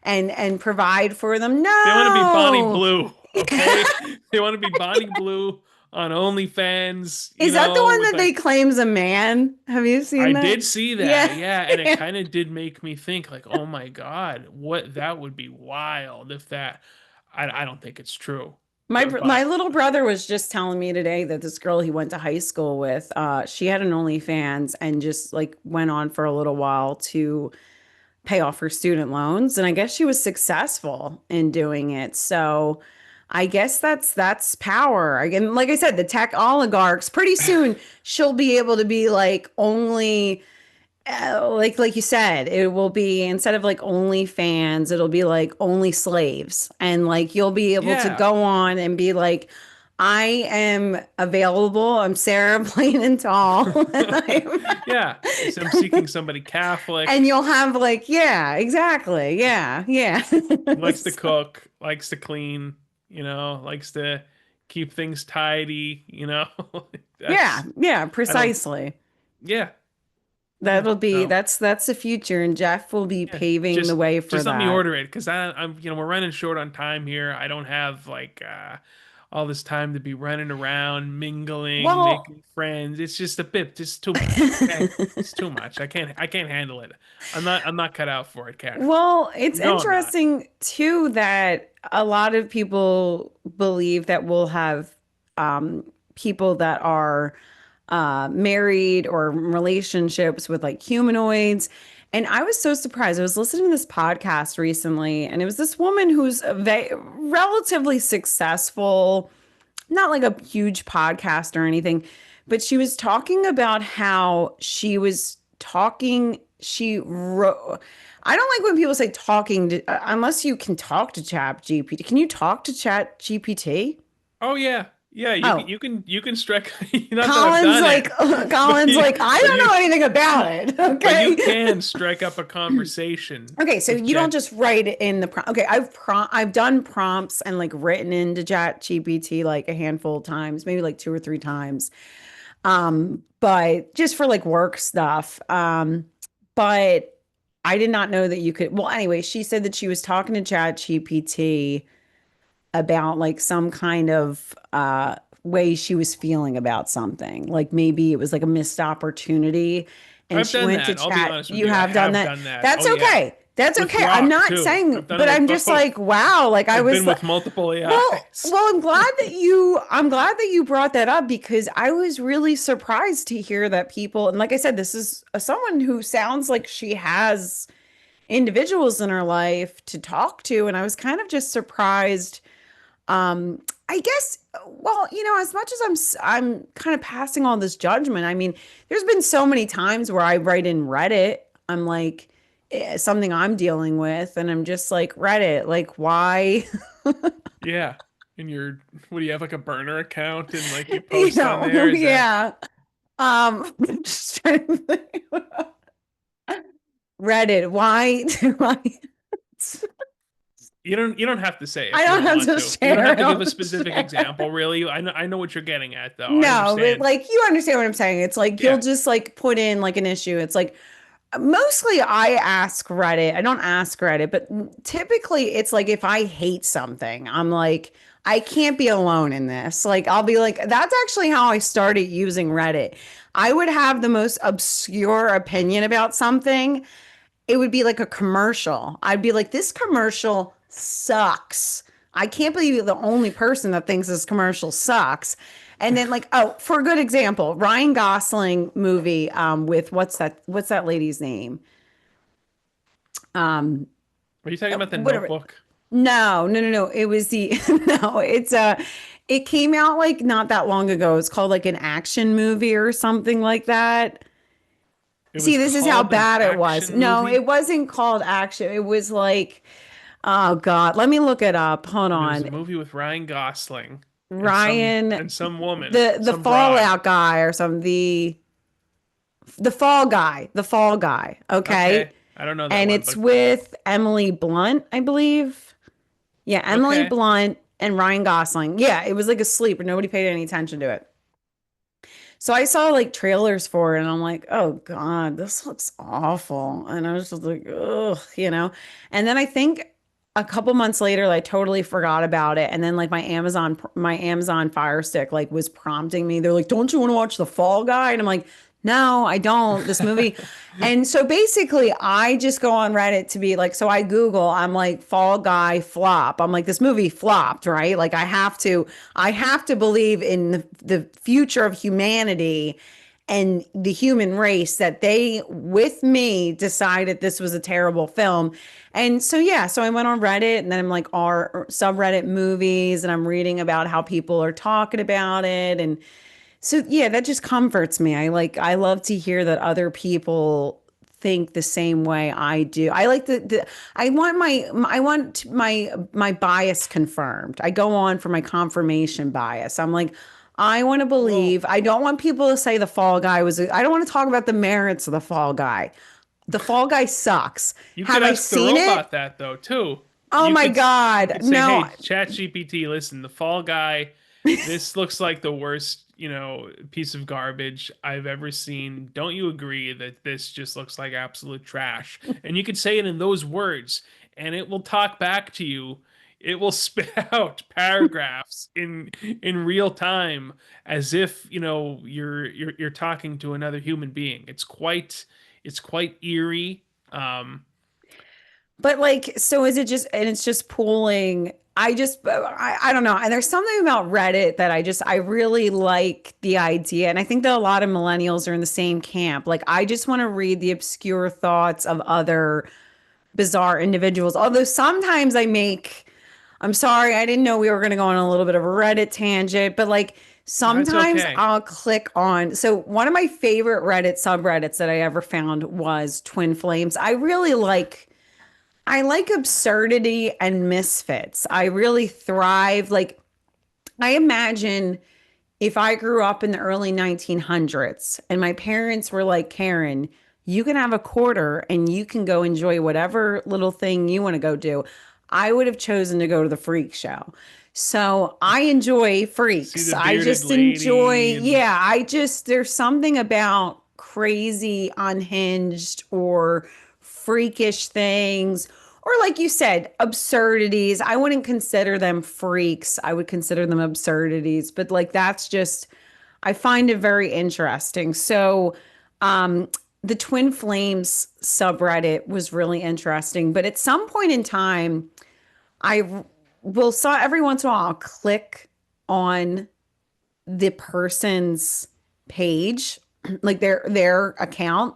and provide for them. they want to be Bonnie No. Blue, okay? They want to be Bonnie Blue on OnlyFans, Is that the one with that they like claim's a man? Have you seen I that? did see Yeah. that, yeah, and it kind of did make me think like, oh my God, what that would be wild if that I don't think it's true. My But little brother was just telling me today that this girl he went to high school with, she had an OnlyFans and just like went on for a little while to pay off her student loans. And I guess she was successful in doing it. So I guess that's power. Again, like I said, the tech oligarchs, pretty soon she'll be able to be like only like you said, it will be instead of like only fans, it'll be like only slaves. And like you'll be able to yeah. go on and be like, I am available. I'm Sarah Plain and Tall. Yeah, I'm seeking somebody And Catholic, you'll have like, yeah, exactly. Yeah, yeah. likes to cook, likes to clean, likes to keep things tidy. Yeah, That's yeah, I don't precisely. yeah, yeah. That'll be So that's the future, and Jeff will be yeah, paving the way for just let me that. order it because I'm we're running short on time here. I don't have like all this time to be running around, mingling, Well, making friends. It's just a bit, just too much. Okay, it's too much. I can't handle it. I'm not cut out for it, Kat. Well, it's No, I'm not. interesting too that a lot of people believe that we'll have um, people that are married or in relationships with like humanoids. And I was so surprised. I was listening to this podcast recently, and it was this woman who's relatively successful, not like a huge podcast or anything, but she was talking about how she was talking, she wrote, I don't like when people say talking to, unless you can talk to Chat GPT. Can you talk to Chat GPT? Oh yeah. Yeah, Oh, you can strike not that I've done it, Colin's like, I but don't know anything about it. but you Okay. can strike up a conversation Okay, so with you don't Chat. just write it in the prompt. Okay, I've done prompts and like written into Chat GPT like a handful of times, maybe like two or three times. But just for like work stuff. But I did not know that you could. Well, anyway, she said that she was talking to Chat GPT about like some kind of way she was feeling about something. Like maybe it was like a missed opportunity. And I've she done went to that. I'll be chat. honest with You you. I have done have that. done that. That's Oh yeah. okay. That's With okay. I'm Grok not too. saying, I've done it but with I'm just both. like, wow. Like I I've was been like, with multiple well, AIs. I'm glad that you brought that up because I was really surprised to hear that people, and like I said, this is someone who sounds like she has individuals in her life to talk to, and I was kind of just surprised. I guess, well, as much as I'm kind of passing all this judgment. I mean, there's been so many times where I write in Reddit, I'm like something I'm dealing with, and I'm just like, Reddit, like why? Yeah. And your what do you have like a burner account and like you post on there? Is that Yeah. I'm just trying to think. Reddit, why do I? you don't have to say I if you don't don't have want to to. You don't share. have I to give a don't specific share. example, really. I know what you're getting at though. I No, but understand. like you understand what I'm saying. It's like you'll Yeah. just like put in like an issue. It's like mostly I ask Reddit. I don't ask Reddit, but typically it's like if I hate something, I'm like, I can't be alone in this. Like I'll be like, that's actually how I started using Reddit. I would have the most obscure opinion about something. It would be like a commercial. I'd be like, this commercial sucks. I can't believe you're the only person that thinks this commercial sucks. And then like, oh, for a good example, Ryan Gosling movie with what's that lady's name? Um Are you talking about the whatever. notebook? No, no, no, no. It was the no, it came out like not that long ago. It's called like an action movie or something like that. It See, was this is how called an bad it was. action No, movie, it wasn't called action. It was like, oh God, let me look it up. Hold but it was on. a movie with Ryan Gosling Ryan, and some woman, the some broad. Fallout guy or something, the Fall Guy. Okay. Okay. I don't know that And one, it's but with Emily Blunt, I believe. Yeah, Emily okay. Blunt and Ryan Gosling. Yeah, it was like a sleeper. Nobody paid any attention to it. So I saw like trailers for it and I'm like, oh God, this looks awful. And I was just like, ugh. And then I think a couple months later, like totally forgot about it. And then like my Amazon Fire Stick like was prompting me. They're like, don't you want to watch The Fall Guy? And I'm like, no, I don't. This movie. And so basically, I just go on Reddit to be like, so I Google, I'm like, Fall Guy flop. I'm like, this movie flopped, right? Like, I have to believe in the future of humanity and the human race that they, with me, decided this was a terrible film. And so, yeah, so I went on Reddit and then I'm like, our subreddit movies, and I'm reading about how people are talking about it. And so yeah, that just comforts me. I love to hear that other people think the same way I do. I like I want my bias confirmed. I go on for my confirmation bias. I'm like, I want to Well, believe. I don't want people to say the Fall Guy I don't want to talk about the merits of the Fall Guy. The Fall Guy sucks. you could Have I ask the seen it? robot that though too. Oh my You God. could say, No. "Hey, ChatGPT, listen, the Fall Guy, this looks like the worst, piece of garbage I've ever seen. Don't you agree that this just looks like absolute trash?" And you could say it in those words, and it will talk back to you. It will spit out paragraphs in real time as if, you're talking to another human being. It's quite eerie. But like, so is it just, and it's just pooling. I don't know. And there's something about Reddit that I really like the idea. And I think that a lot of millennials are in the same camp. Like, I just want to read the obscure thoughts of other bizarre individuals. Although sometimes I'm sorry, I didn't know we were going to go on a little bit of a Reddit tangent, but like That's Sometimes okay. I'll click on, so one of my favorite Reddit subreddits that I ever found was Twin Flames. I like absurdity and misfits. I really thrive. Like, I imagine if I grew up in the early 1900s and my parents were like, Karen, you can have a quarter and you can go enjoy whatever little thing you want to go do. I would have chosen to go to the freak show. So I enjoy See freaks. the I bearded just enjoy, lady and yeah, there's something about crazy, unhinged, or freakish things. Or, like you said, absurdities. I wouldn't consider them freaks. I would consider them absurdities. But, like, that's just, I find it very interesting. So, um, the Twin Flames subreddit was really interesting. But at some point in time, I will saw every once in a while I'll click on the person's page, like their account,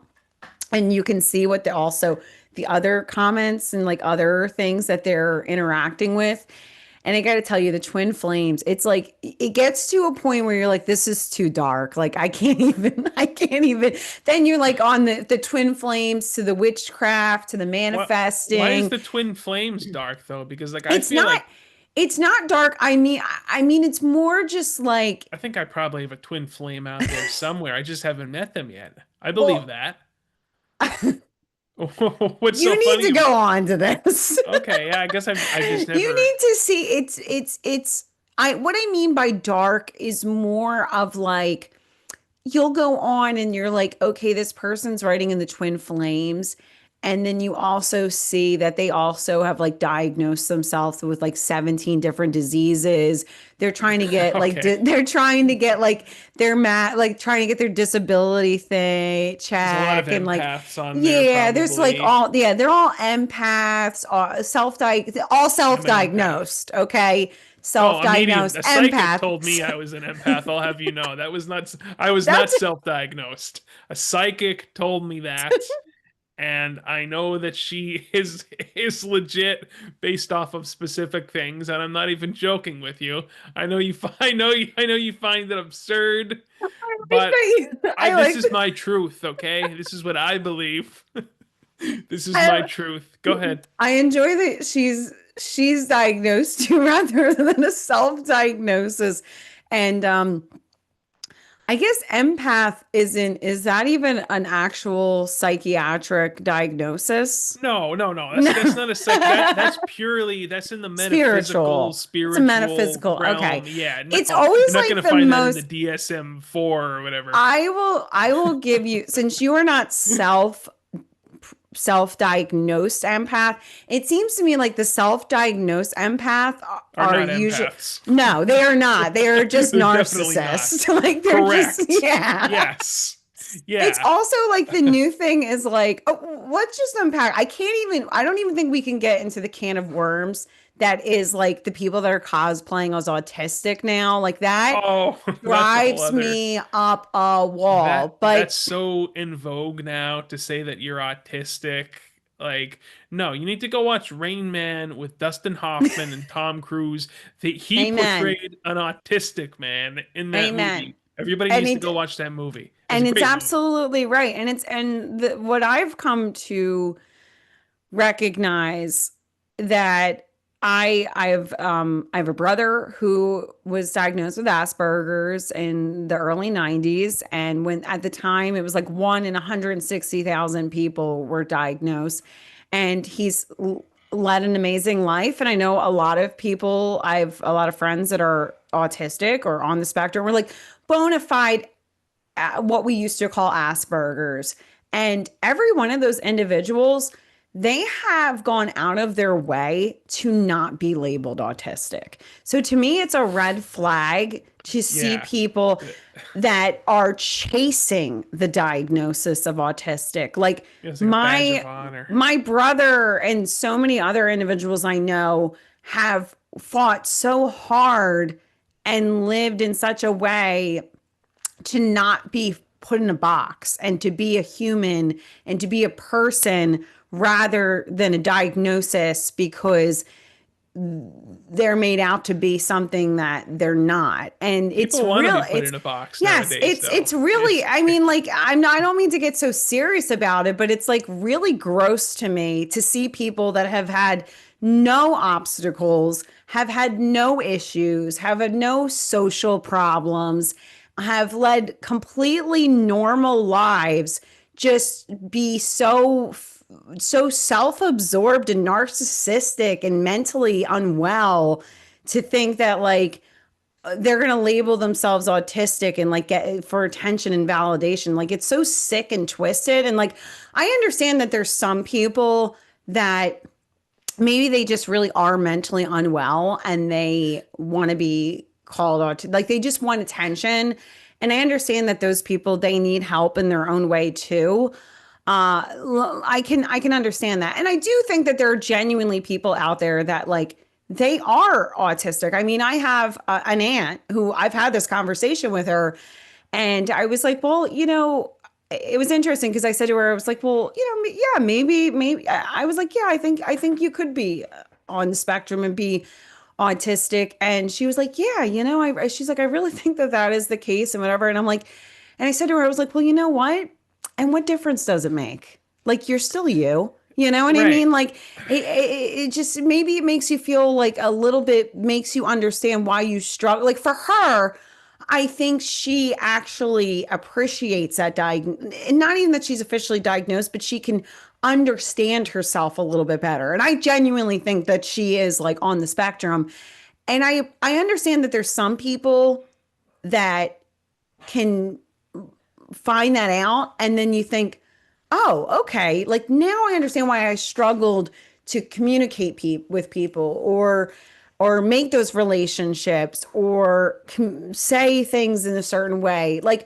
and you can see what the other comments and like other things that they're interacting with. And I got to tell you, the Twin Flames, it's like it gets to a point where you're like, this is too dark. Like I can't even. Then you're like on the Twin Flames to the witchcraft to the why is manifesting. the twin flames dark though? Because like I It's feel not like it's not dark. I mean it's more just like, I think I probably have a twin flame out there somewhere. I just haven't met them yet. I believe well, that. What's so you need funny to about? go on to this. Okay, yeah, I guess I just You never. need to see it's I what I mean by dark is more of like you'll go on and you're like, okay, this person's writing in the Twin Flames. And then you also see that they also have like diagnosed themselves with like 17 different diseases. They're trying to get like, Okay, they're trying to get like their like trying to get their disability thing there's a lot of check. And like, empaths on there yeah, there's like probably. yeah, they're all empaths, all I'm an empath. self-diagnosed. Okay. Oh, a medium, Self-diagnosed a psychic told empaths. me I was an empath. I'll have you know. That was not, I was not That's self-diagnosed. A psychic told me that, and I know that she is legit based off of specific things, and I'm not even joking with you. I know you find it absurd, but I this like is my truth, okay? This is what I believe. This is my I, truth. Go ahead. I enjoy that she's diagnosed too rather than a self-diagnosis. And I guess empath is that even an actual psychiatric diagnosis? No. That's No. not a psych. That's purely that's in the metaphysical, Spiritual. It's a spiritual metaphysical. Okay. realm. Yeah, It's no, you're always not gonna like the find that in the most DSM-4 or whatever. I will give you, since you are not self-diagnosed empath, it seems to me like the self-diagnosed empath Are are not usually, empaths. no, they are not. They are just They're definitely not. narcissists. Like they're just, Correct. yeah. Yes. It's Yeah. also like the new thing is like, oh, let's just unpack. I don't even think we can get into the can of worms that is like the people that are cosplaying as autistic now. Like that Oh, that's a whole drives other. me up a wall. That's But so in vogue now to say that you're autistic. Like, no, you need to go watch Rain Man with Dustin Hoffman and Tom Cruise. He amen. portrayed an autistic man in that Amen. movie. Everybody And needs to it go watch that movie. It's a and it's great movie. absolutely right. And what I've come to recognize that I have a brother who was diagnosed with Asperger's in the early 90s, and when at the time it was like one in 160,000 people were diagnosed, and led an amazing life. And I know a lot of people, I have a lot of friends that are autistic or on the spectrum. We're like bona fide what we used to call Asperger's. And every one of those individuals, they have gone out of their way to not be labeled autistic. So to me, it's a red flag to see Yeah. people that are chasing the diagnosis of autistic. Like It's like a badge of my honor. my brother and so many other individuals I know have fought so hard and lived in such a way to not be put in a box and to be a human and to be a person rather than a diagnosis, because they're made out to be something that they're not. And it's People want to real, be put it's in a box yes, nowadays, though. it's really, It's I mean, like I don't mean to get so serious about it, but it's like really gross to me to see people that have had no obstacles, have had no issues, have had no social problems, have led completely normal lives, just be so self-absorbed and narcissistic and mentally unwell to think that like they're going to label themselves autistic and like get for attention and validation. Like it's so sick and twisted. And like I understand that there's some people that maybe they just really are mentally unwell and they want to be called out to, like they just want attention. And I understand that those people, they need help in their own way too. I can understand that. And I do think that there are genuinely people out there that like they are autistic. I mean, I have an aunt who I've had this conversation with her, and I was like, well, it was interesting because I said to her, I was like, well, yeah, maybe. I was like, yeah, I think you could be on the spectrum and be autistic. And she was like, yeah, she's like, I really think that that is the case and whatever. And I'm like, and I said to her, I was like, well, you know what? And what difference does it make? Like, you're still you. You know what I right. mean? Like, it just maybe it makes you feel like a little bit makes you understand why you struggle. Like, for her, I think she actually appreciates that and not even that she's officially diagnosed, but she can understand herself a little bit better. And I genuinely think that she is like on the spectrum. And I understand that there's some people that can find that out and then you think, oh, okay, like now I understand why I struggled to communicate with people or make those relationships or say things in a certain way. Like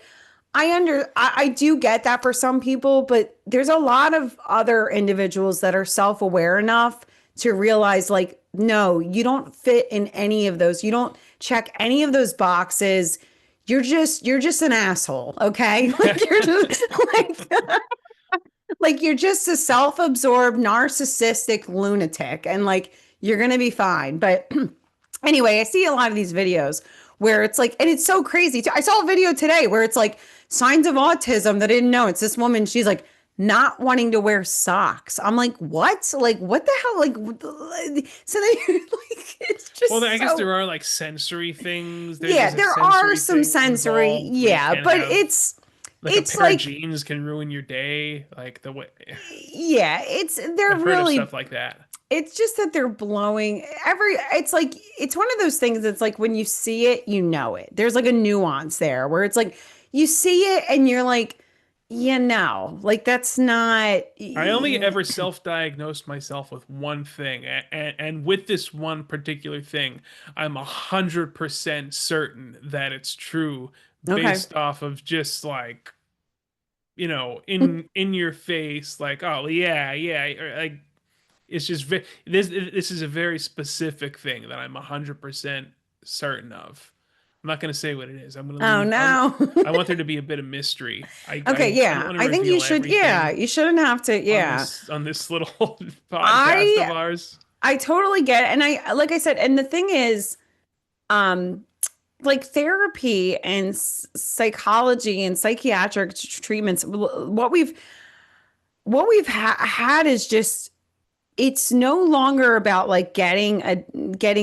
I do get that for some people, but there's a lot of other individuals that are self-aware enough to realize like, no, you don't fit in any of those. You don't check any of those boxes. You're just an asshole, okay? Like you're just like you're just a self-absorbed narcissistic lunatic and like you're going to be fine. But anyway, I see a lot of these videos where it's like, and it's so crazy too. I saw a video today where it's like signs of autism that I didn't know. It's this woman, she's like not wanting to wear socks. I'm like, what? Like, what the hell? So then you're like, it's Well, just I guess so, there are like sensory things. yeah, There's a there are sensory some thing sensory, involved. You yeah, can but have like a it's pair of like, jeans can ruin your day. Like the way yeah, they're I've heard of really stuff like that. it's just that they're blowing it's like it's one of those things that's like when you see it, you know it. There's like a nuance there where it's like you see it and you're like, like that's not I only ever self-diagnosed myself with one thing, and with this one particular thing, I'm 100% certain that it's true okay. based off of just like, in your face, like, oh yeah, yeah, or, like it's just this is a very specific thing that I'm 100% certain of. I'm not gonna say what it is. I'm gonna Oh leave. no. I want there to be a bit of mystery. Okay, I don't yeah. want to I think you reveal should, yeah, everything you shouldn't have to, yeah. on this little podcast of I ours. I totally get it. And I like I said, and the thing is, um, like therapy and psychology and psychiatric treatments, what we've had is just it's no longer about like getting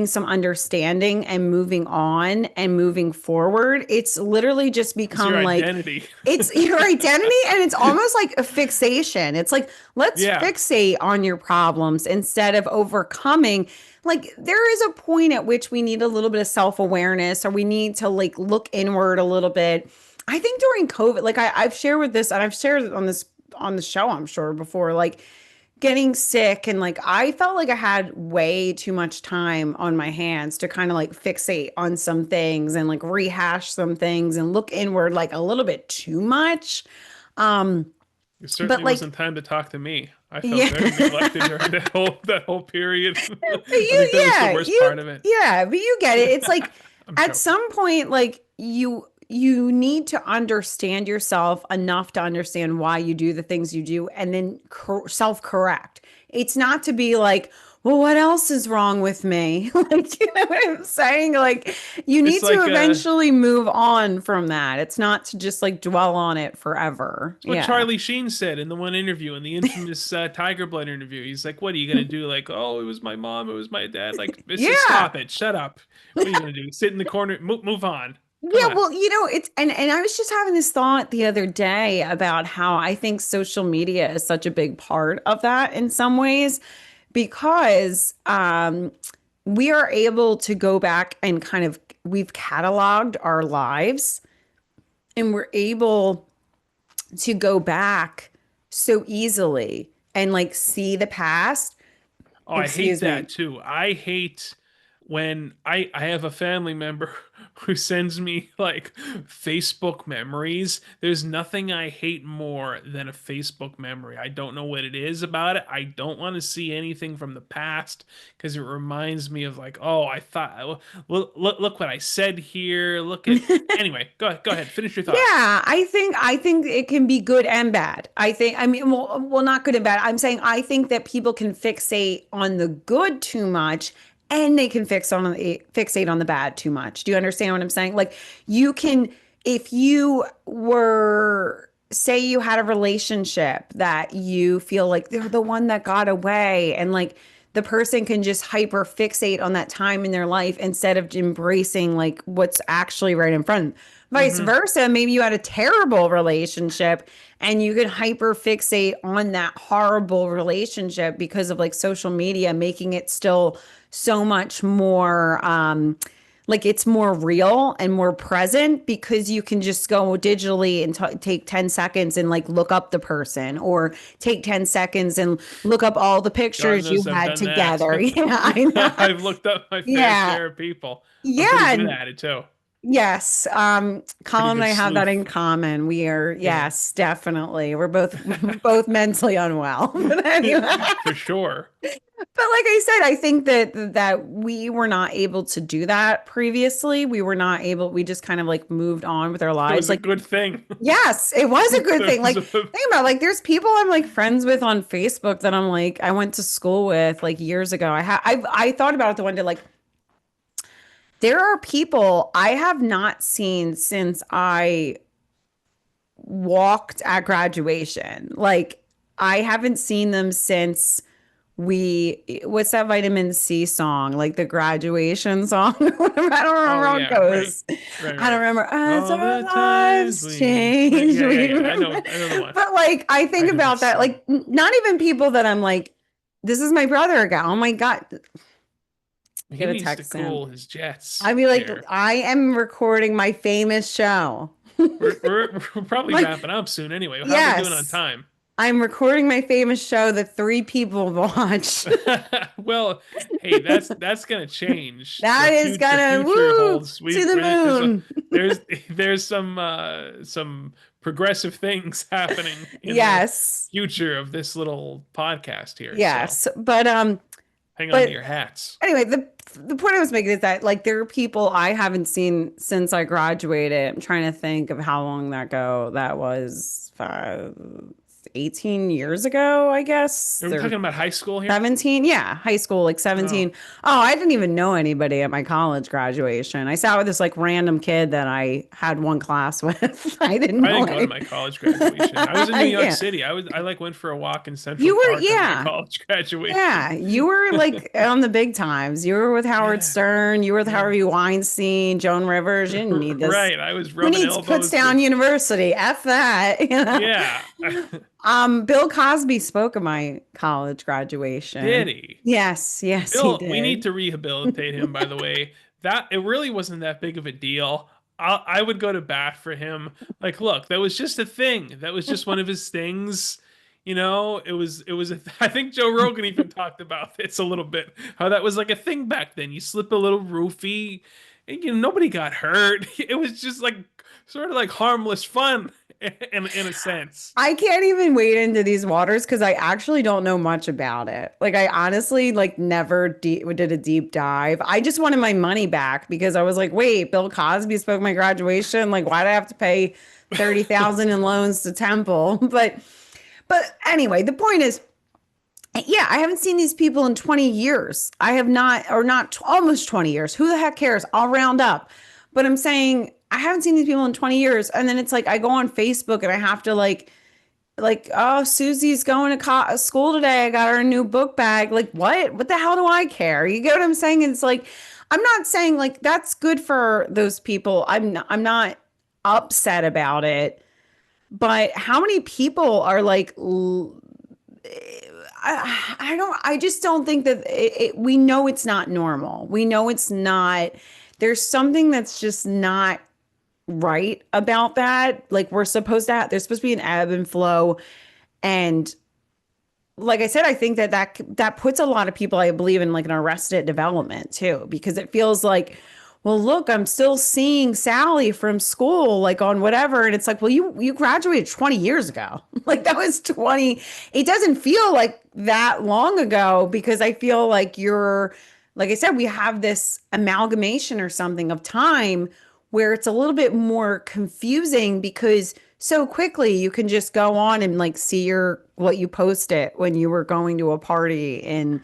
some understanding and moving on and moving forward. It's literally just It's your become like identity. it's your identity and it's almost like a fixation. It's like let's Yeah. fixate on your problems instead of overcoming. Like there is a point at which we need a little bit of self-awareness or we need to like look inward a little bit. I think during COVID, like I've shared with this and I've shared it on the show, I'm sure before, like getting sick and like I felt like I had way too much time on my hands to kind of like fixate on some things and like rehash some things and look inward like a little bit too much. Um, It but certainly like wasn't time to talk to me. I felt yeah. very neglected during that whole period. I think that was the Yeah, worst part of it. but you get it. It's like I'm at joking. some point, like you need to understand yourself enough to understand why you do the things you do and then self-correct. It's not to be like, well, what else is wrong with me? Like, you know what I'm saying? Like, you It's need to like eventually move on from that. It's not to just like dwell on it forever. it's what Yeah. Charlie Sheen said in the one interview, in the infamous Tiger Blood interview. He's like, "What are you gonna do?" Like, "Oh, it was my mom, it was my dad." Like, it's just Yeah. stop it, shut up. What are you gonna do? Sit in the corner, move on. Come Yeah, on. well, it's and I was just having this thought the other day about how I think social media is such a big part of that in some ways because we are able to go back and kind of we've cataloged our lives and we're able to go back so easily and like see the past. Oh, I hate Excuse me. that too. I hate when I have a family member who sends me like Facebook memories. There's nothing I hate more than a Facebook memory. I don't know what it is about it. I don't want to see anything from the past because it reminds me of like, oh, I thought, look what I said here. Look at anyway. Go ahead. Finish your thought. Yeah, I think it can be good and bad. I mean, well, not good and bad. I'm saying I think that people can fixate on the good too much, and they can fixate on the bad too much. Do you understand what I'm saying? Like you can, if you were, say you had a relationship that you feel like they're the one that got away, and like the person can just hyper fixate on that time in their life instead of embracing like what's actually right in front. Vice Hmm. versa, maybe you had a terrible relationship and you could hyper fixate on that horrible relationship because of like social media making it still so much more like it's more real and more present because you can just go digitally and take 10 seconds and like look up the person or take 10 seconds and look up all the God pictures you knows I've had done that. together. Yeah, I know. I've looked up my fair Yeah. share of people. I'm pretty good Yeah. at it too. Yes. Pretty Colin and good I have that in sleuth. common. We are, Yeah. yes, definitely. We're both both mentally unwell. But anyway, For sure. but like I said, I think that we were not able to do that previously. We were not able, we just kind of like moved on with our It lives. was a Like, good thing. yes, it was a good There thing. was Like, a think about like there's people I'm like friends with on Facebook that I'm like I went to school with like years ago. I thought about it the one day like there are people I have not seen since I walked at graduation. Like I haven't seen them since what's that vitamin C song? Like the graduation song? I don't remember oh how it yeah, right. goes. Right, I don't right. remember as All our the times lives change. yeah, yeah, We yeah. remember. I know the one. But like I I think heard that about that, song. like not even people that I'm like, this is my brother again. Oh my God. He Gonna needs to text him. cool his jets I'd be like, here. I am recording my famous show. We're probably Like, wrapping up soon anyway. How are we doing on yes. time? I'm recording my famous show that three people watch. Well, hey, that's gonna change. That is The gonna future woo holds. to the There's moon. there's there's some progressive things happening in the Yes. future of this little podcast here. So Yes. hang on to But your hats. anyway, the point I was making is that like there are people I haven't seen since I graduated. I'm trying to think of how long that was 18 years ago, I guess. Are we talking about high school here? 17, yeah, high school, like Oh, 17. Oh, I didn't even know anybody at my college graduation. I sat with this like random kid that I had one class with. I didn't I know didn't go to any. my college graduation. I was in New York Yeah. City. I like went for a walk in Central You were, Park on my yeah. college graduation. Yeah, you were like on the big times. You were with Howard Yeah, Stern. You were with yeah. Harvey Weinstein, Joan Rivers. You didn't need this. Right. I was Who rubbing needs elbows with Kutztown University? F that. You know. yeah. Bill Cosby spoke at my college graduation. Did he? Yes, yes, he Bill, we need did. to rehabilitate him, by the way. That it really wasn't that big of a deal. I would go to bat for him. Like, look, that was just a thing. That was just one of his things. I think Joe Rogan even talked about this a little bit. How that was like a thing back then. You slip a little roofie, and nobody got hurt. It was just like sort of like harmless fun in a sense. I can't even wade into these waters because I actually don't know much about it. Like I honestly like never did a deep dive. I just wanted my money back because I was like, wait, Bill Cosby spoke my graduation. Like, why do I have to pay 30,000 in loans to Temple? But anyway, the point is Yeah, I haven't seen these people in 20 years. I have not, or not almost 20 years. Who the heck cares? I'll round up. But I'm saying I haven't seen these people in 20 years. And then it's like I go on Facebook and I have to oh, Susie's going to school today. I got her a new book bag. Like, what? What the hell do I care? You get what I'm saying? It's like, I'm not saying like that's good for those people. I'm not upset about it. But how many people are like, I don't, I just don't think that we know it's not normal. We know it's not, there's something that's just not right about that. Like we're supposed to have, there's supposed to be an ebb and flow. And like I said, I think that that puts a lot of people, I believe, in like an arrested development too, because it feels like, well, look, I'm still seeing Sally from school, like on whatever, and it's like, well, you graduated 20 years ago, like that was 20. It doesn't feel like that long ago because I feel like you're, like I said, we have this amalgamation or something of time where it's a little bit more confusing because so quickly you can just go on and like see your what you posted when you were going to a party in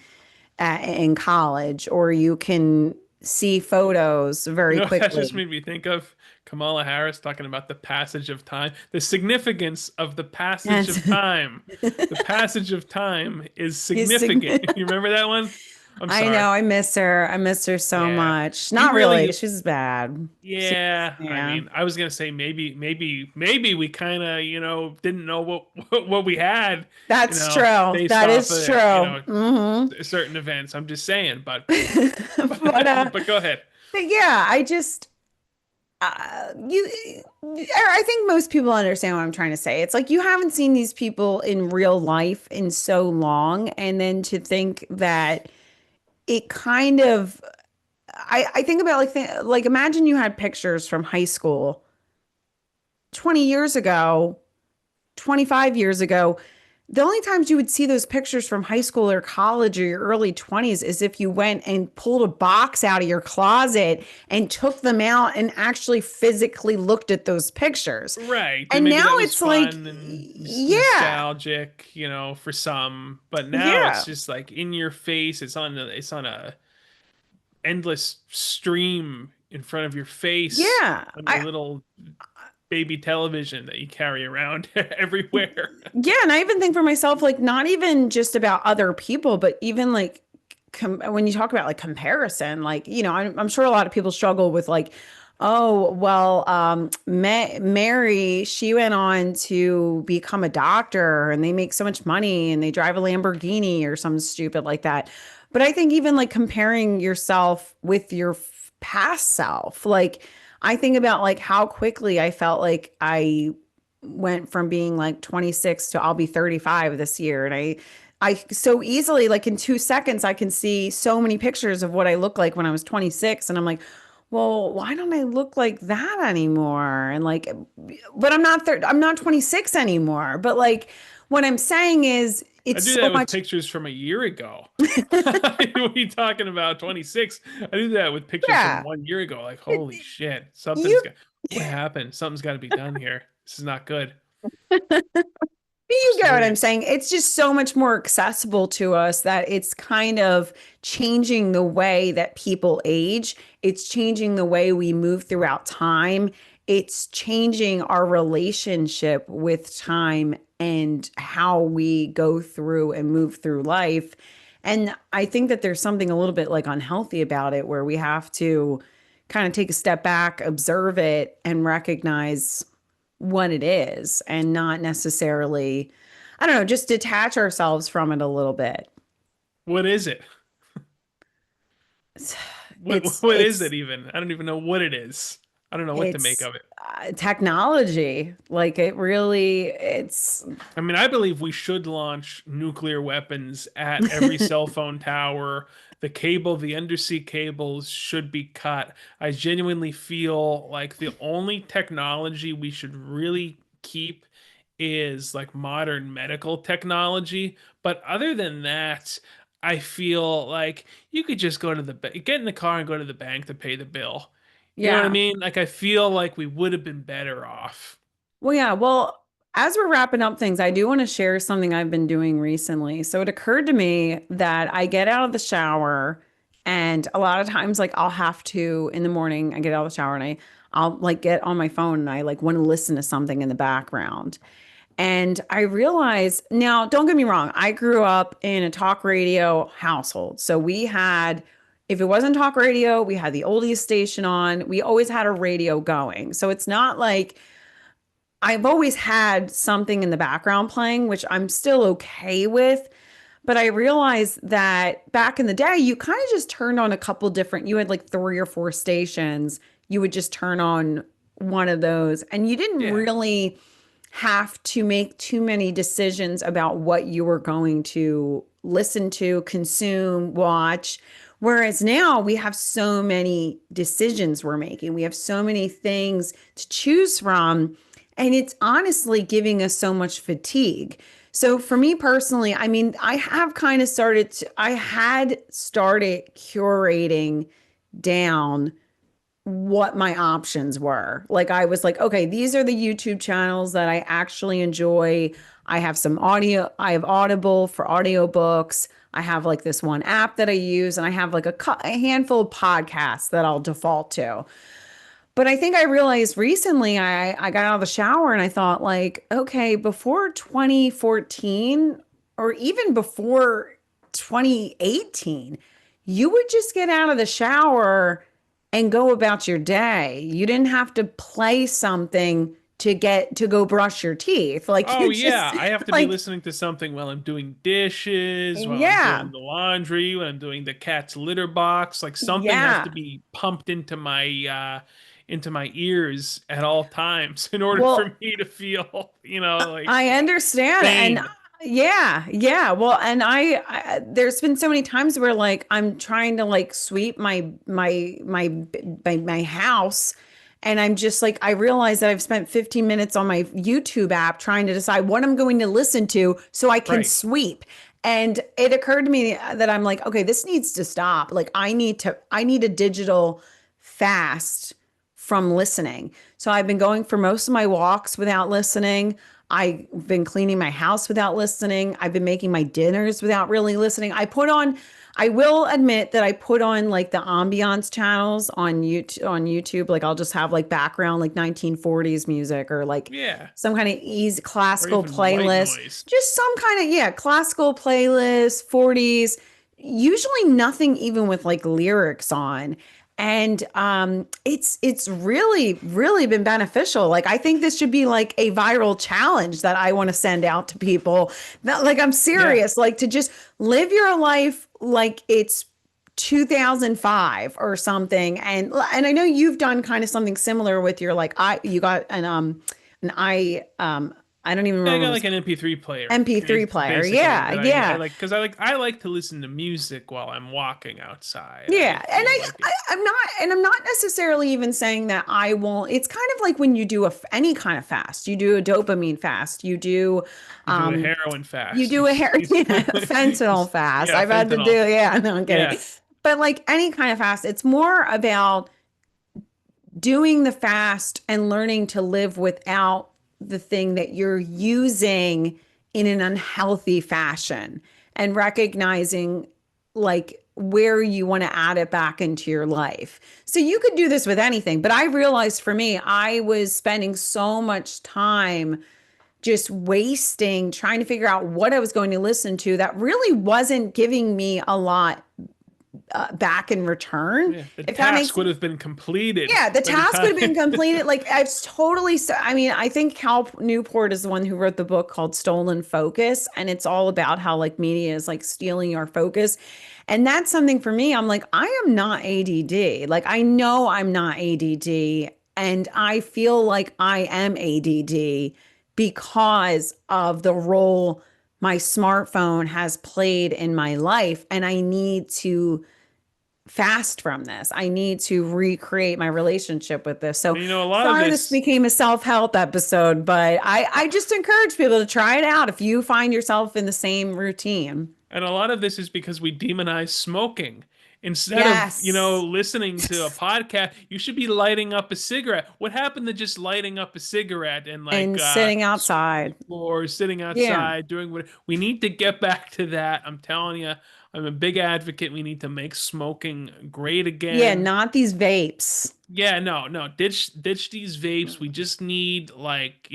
college, or you can see photos You very know what that just quickly. made me think of? Kamala Harris talking about the passage of time, the significance of the passage Yes. of time. The passage of time is You significant. You remember that one? I'm I sorry. know, I miss her. I miss her so Yeah. much. We Not really. really, She's bad. She's, yeah. I yeah. mean, I was gonna say maybe we kind of, didn't know what what we had, That's true. based That off is of, true. certain events. I'm just saying, but But but go ahead. but yeah, I just you I think most people understand what I'm trying to say. It's like you haven't seen these people in real life in so long, and then to think that it kind of I think about like imagine you had pictures from high school 20 years ago, 25 years ago. The only times you would see those pictures from high school or college or your early 20s is if you went and pulled a box out of your closet and took them out and actually physically looked at those pictures. Right. And And maybe now that was it's like, fun and yeah, nostalgic, for some. But now it's yeah, just like in your face. It's on a endless stream in front of your face yeah. on your little baby television that you carry around everywhere. Yeah, and I even think for myself, like not even just about other people, but even like when you talk about like comparison, like I'm sure a lot of people struggle with like, oh well, Mary, she went on to become a doctor, and they make so much money, and they drive a Lamborghini or something stupid like that. But I think even like comparing yourself with your past self, like I think about like how quickly I felt like I went from being like 26 to I'll be 35 this year. And I so easily, like in 2 seconds, I can see so many pictures of what I look like when I was 26. And I'm like, well, why don't I look like that anymore? And like, but I'm not 26 anymore. But like, what I'm saying is I it's do so that with much. pictures from a year ago. What are you talking about? 26. I do that with pictures from Yeah. 1 year ago. Like, It, holy shit, you what happened? Something's got to be done here. This is not good. You get what I'm Serious. saying? It's just so much more accessible to us that it's kind of changing the way that people age. It's changing the way we move throughout time. It's changing our relationship with time and how we go through and move through life. And I think that there's something a little bit like unhealthy about it where we have to kind of take a step back, observe it, and recognize what it is and not necessarily, I don't know, just detach ourselves from it a little bit. What is it? It's What it's what is it's it even? I don't even know what it is. I don't know what to make it's of it. technology. Like it really, it's I mean, I believe we should launch nuclear weapons at every cell phone tower. The undersea cables should be cut. I genuinely feel like the only technology we should really keep is like modern medical technology. But other than that, I feel like you could just get in the car and go to the bank to pay the bill. You know what I yeah. mean? Like I feel like we would have been better off. Well, yeah. Well, as we're wrapping up things, I do want to share something I've been doing recently. So it occurred to me that I get out of the shower, and a lot of times, like I'll have to in the morning, I get out of the shower and I'll like get on my phone and I like want to listen to something in the background. And I realize now, don't get me wrong, I grew up in a talk radio household. So we had, if it wasn't talk radio, we had the oldies station on. We always had a radio going. So it's not like I've always had something in the background playing, which I'm still okay with. But I realized that back in the day, you kind of just turned on a couple different, you had like three or four stations. You would just turn on one of those, and you didn't Yeah. really have to make too many decisions about what you were going to listen to, consume, watch. Whereas now we have so many decisions we're making, we have so many things to choose from. And it's honestly giving us so much fatigue. So for me personally, I mean, I had started curating down what my options were. Like I was like, okay, these are the YouTube channels that I actually enjoy. I have some audio, I have Audible for audiobooks. I have like this one app that I use, and I have like a handful of podcasts that I'll default to. But I think I realized recently I got out of the shower and I thought like, okay, before 2014 or even before 2018, you would just get out of the shower and go about your day. You didn't have to play something to go brush your teeth. Like Oh you just yeah, I have to be like, listening to something while I'm doing dishes, while I'm yeah, doing the laundry, when I'm doing the cat's litter box. Like something has to yeah. be pumped into my ears at all times in order for Well, me to feel, like I understand. And sane. yeah, yeah. Well, and there's been so many times where like I'm trying to like sweep my house, and I'm just like I realize that I've spent 15 minutes on my YouTube app trying to decide what I'm going to listen to so I can Right. sweep. And it occurred to me that I'm like, okay, this needs to stop. Like I need a digital fast from listening. So I've been going for most of my walks without listening. I've been cleaning my house without listening. I've been making my dinners without really listening. I will admit that I put on like the ambiance channels on YouTube. Like I'll just have like background like 1940s music or like Yeah. some kind of easy Or classical even white playlist. noise. Just some kind of, yeah, classical playlist, 40s. Usually nothing even with like lyrics on. And it's really been beneficial. Like I think this should be like a viral challenge that I want to send out to people. That like I'm Yeah. serious, like to just live your life like it's 2005 or something. And I know you've done kind of something similar with your like I you got an I don't even Yeah, I remember got what like it an MP3 player. was, MP3 It's player. basically Yeah, that I yeah. like because I like to listen to music while I'm walking outside. I Yeah, and feel like it's I'm not necessarily even saying that I won't. It's kind of like when you do any kind of fast. You do a dopamine fast. you do a Um, heroin you fast. do a hair, yeah, You fentanyl fast. yeah, I've had to do, fentanyl. yeah, no, I'm kidding. Yeah. But like any kind of fast, it's more about doing the fast and learning to live without the thing that you're using in an unhealthy fashion and recognizing like where you want to add it back into your life. So you could do this with anything, but I realized for me, I was spending so much time just wasting trying to figure out what I was going to listen to that really wasn't giving me a lot back in return. Yeah. The If that makes task would have been completed yeah, the by the task would have been time. completed. Like I've totally, I mean, I think Cal Newport is the one who wrote the book called Stolen Focus, and it's all about how like media is like stealing our focus. And that's something for me. I'm like, I am not ADD. Like I know I'm not ADD, and I feel like I am ADD because of the role my smartphone has played in my life, and I need to fast from this. I need to recreate my relationship with this. So And a lot of sorry this this became a self-help episode, but I just encourage people to try it out if you find yourself in the same routine. And a lot of this is because we demonize smoking. Instead of, Yes. listening to a podcast, you should be lighting up a cigarette. What happened to just lighting up a cigarette and like And sitting sweeping outside. floors, sitting Yeah. outside, doing what we need to get back to that. I'm telling you, I'm a big advocate. We need to make smoking great Yeah, again. not these vapes. Yeah, no, no. Ditch these vapes. We just need like,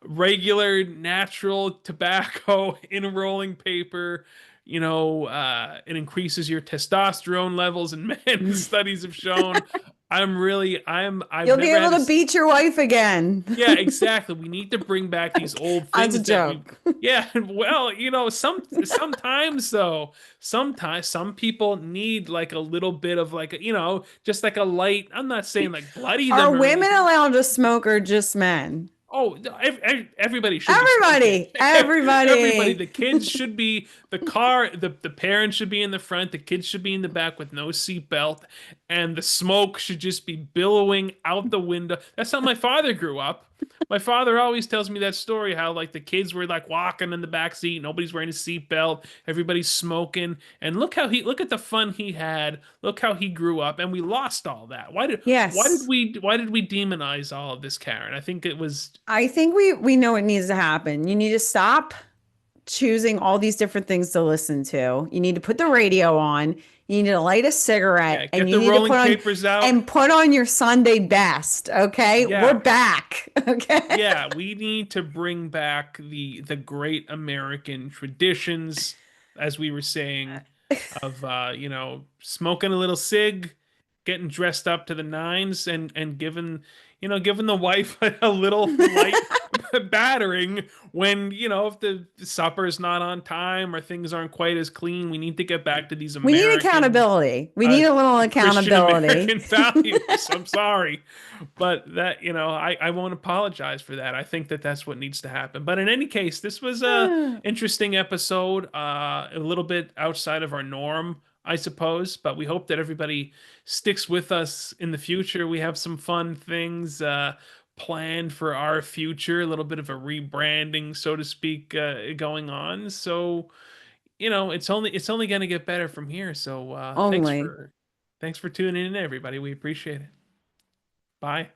regular natural tobacco in a rolling paper. It increases your testosterone levels and men studies have shown. I've You'll be never able had a to beat your wife again. yeah, exactly. We need to bring back these old That's a things that we joke. yeah, well, sometimes though, sometimes some people need like a little bit of like just like a light. I'm not saying like bloody Are them or women anything. allowed to smoke or just men? Oh, everybody should be smoking. Everybody, Everybody, everybody. the kids should be the car, the parents should be in the front, the kids should be in the back with no seatbelt, and the smoke should just be billowing out the window. That's how my father grew up. My father always tells me that story how like the kids were like walking in the back seat, nobody's wearing a seatbelt, everybody's smoking, and look at the fun he had. Look how he grew up, and we lost all that. Yes. Why did we demonize all of this, Karen? I think it was I think we know what needs to happen. You need to stop choosing all these different things to listen to. You need to put the radio on. You need to light a yeah, cigarette and get you the need to rolling papers out. put on your Sunday best, okay? We're Yeah. back, okay? Yeah, we need to bring back the great American traditions, as we were saying, of smoking a little cig, getting dressed up to the nines, and giving the wife a little light battering when if the supper is not on time or things aren't quite as clean. We need to get back to these We need American accountability. We uh, need a little Christian accountability. American values. I'm sorry, but that I won't apologize for that. I think that that's what needs to happen. But in any case, this was a interesting episode, a little bit outside of our norm, I suppose. But we hope that everybody sticks with us in the future. We have some fun things planned for our future, a little bit of a rebranding, so to speak, going on. So it's only going to get better from here. So Only. thanks for tuning in, everybody. We appreciate it. Bye.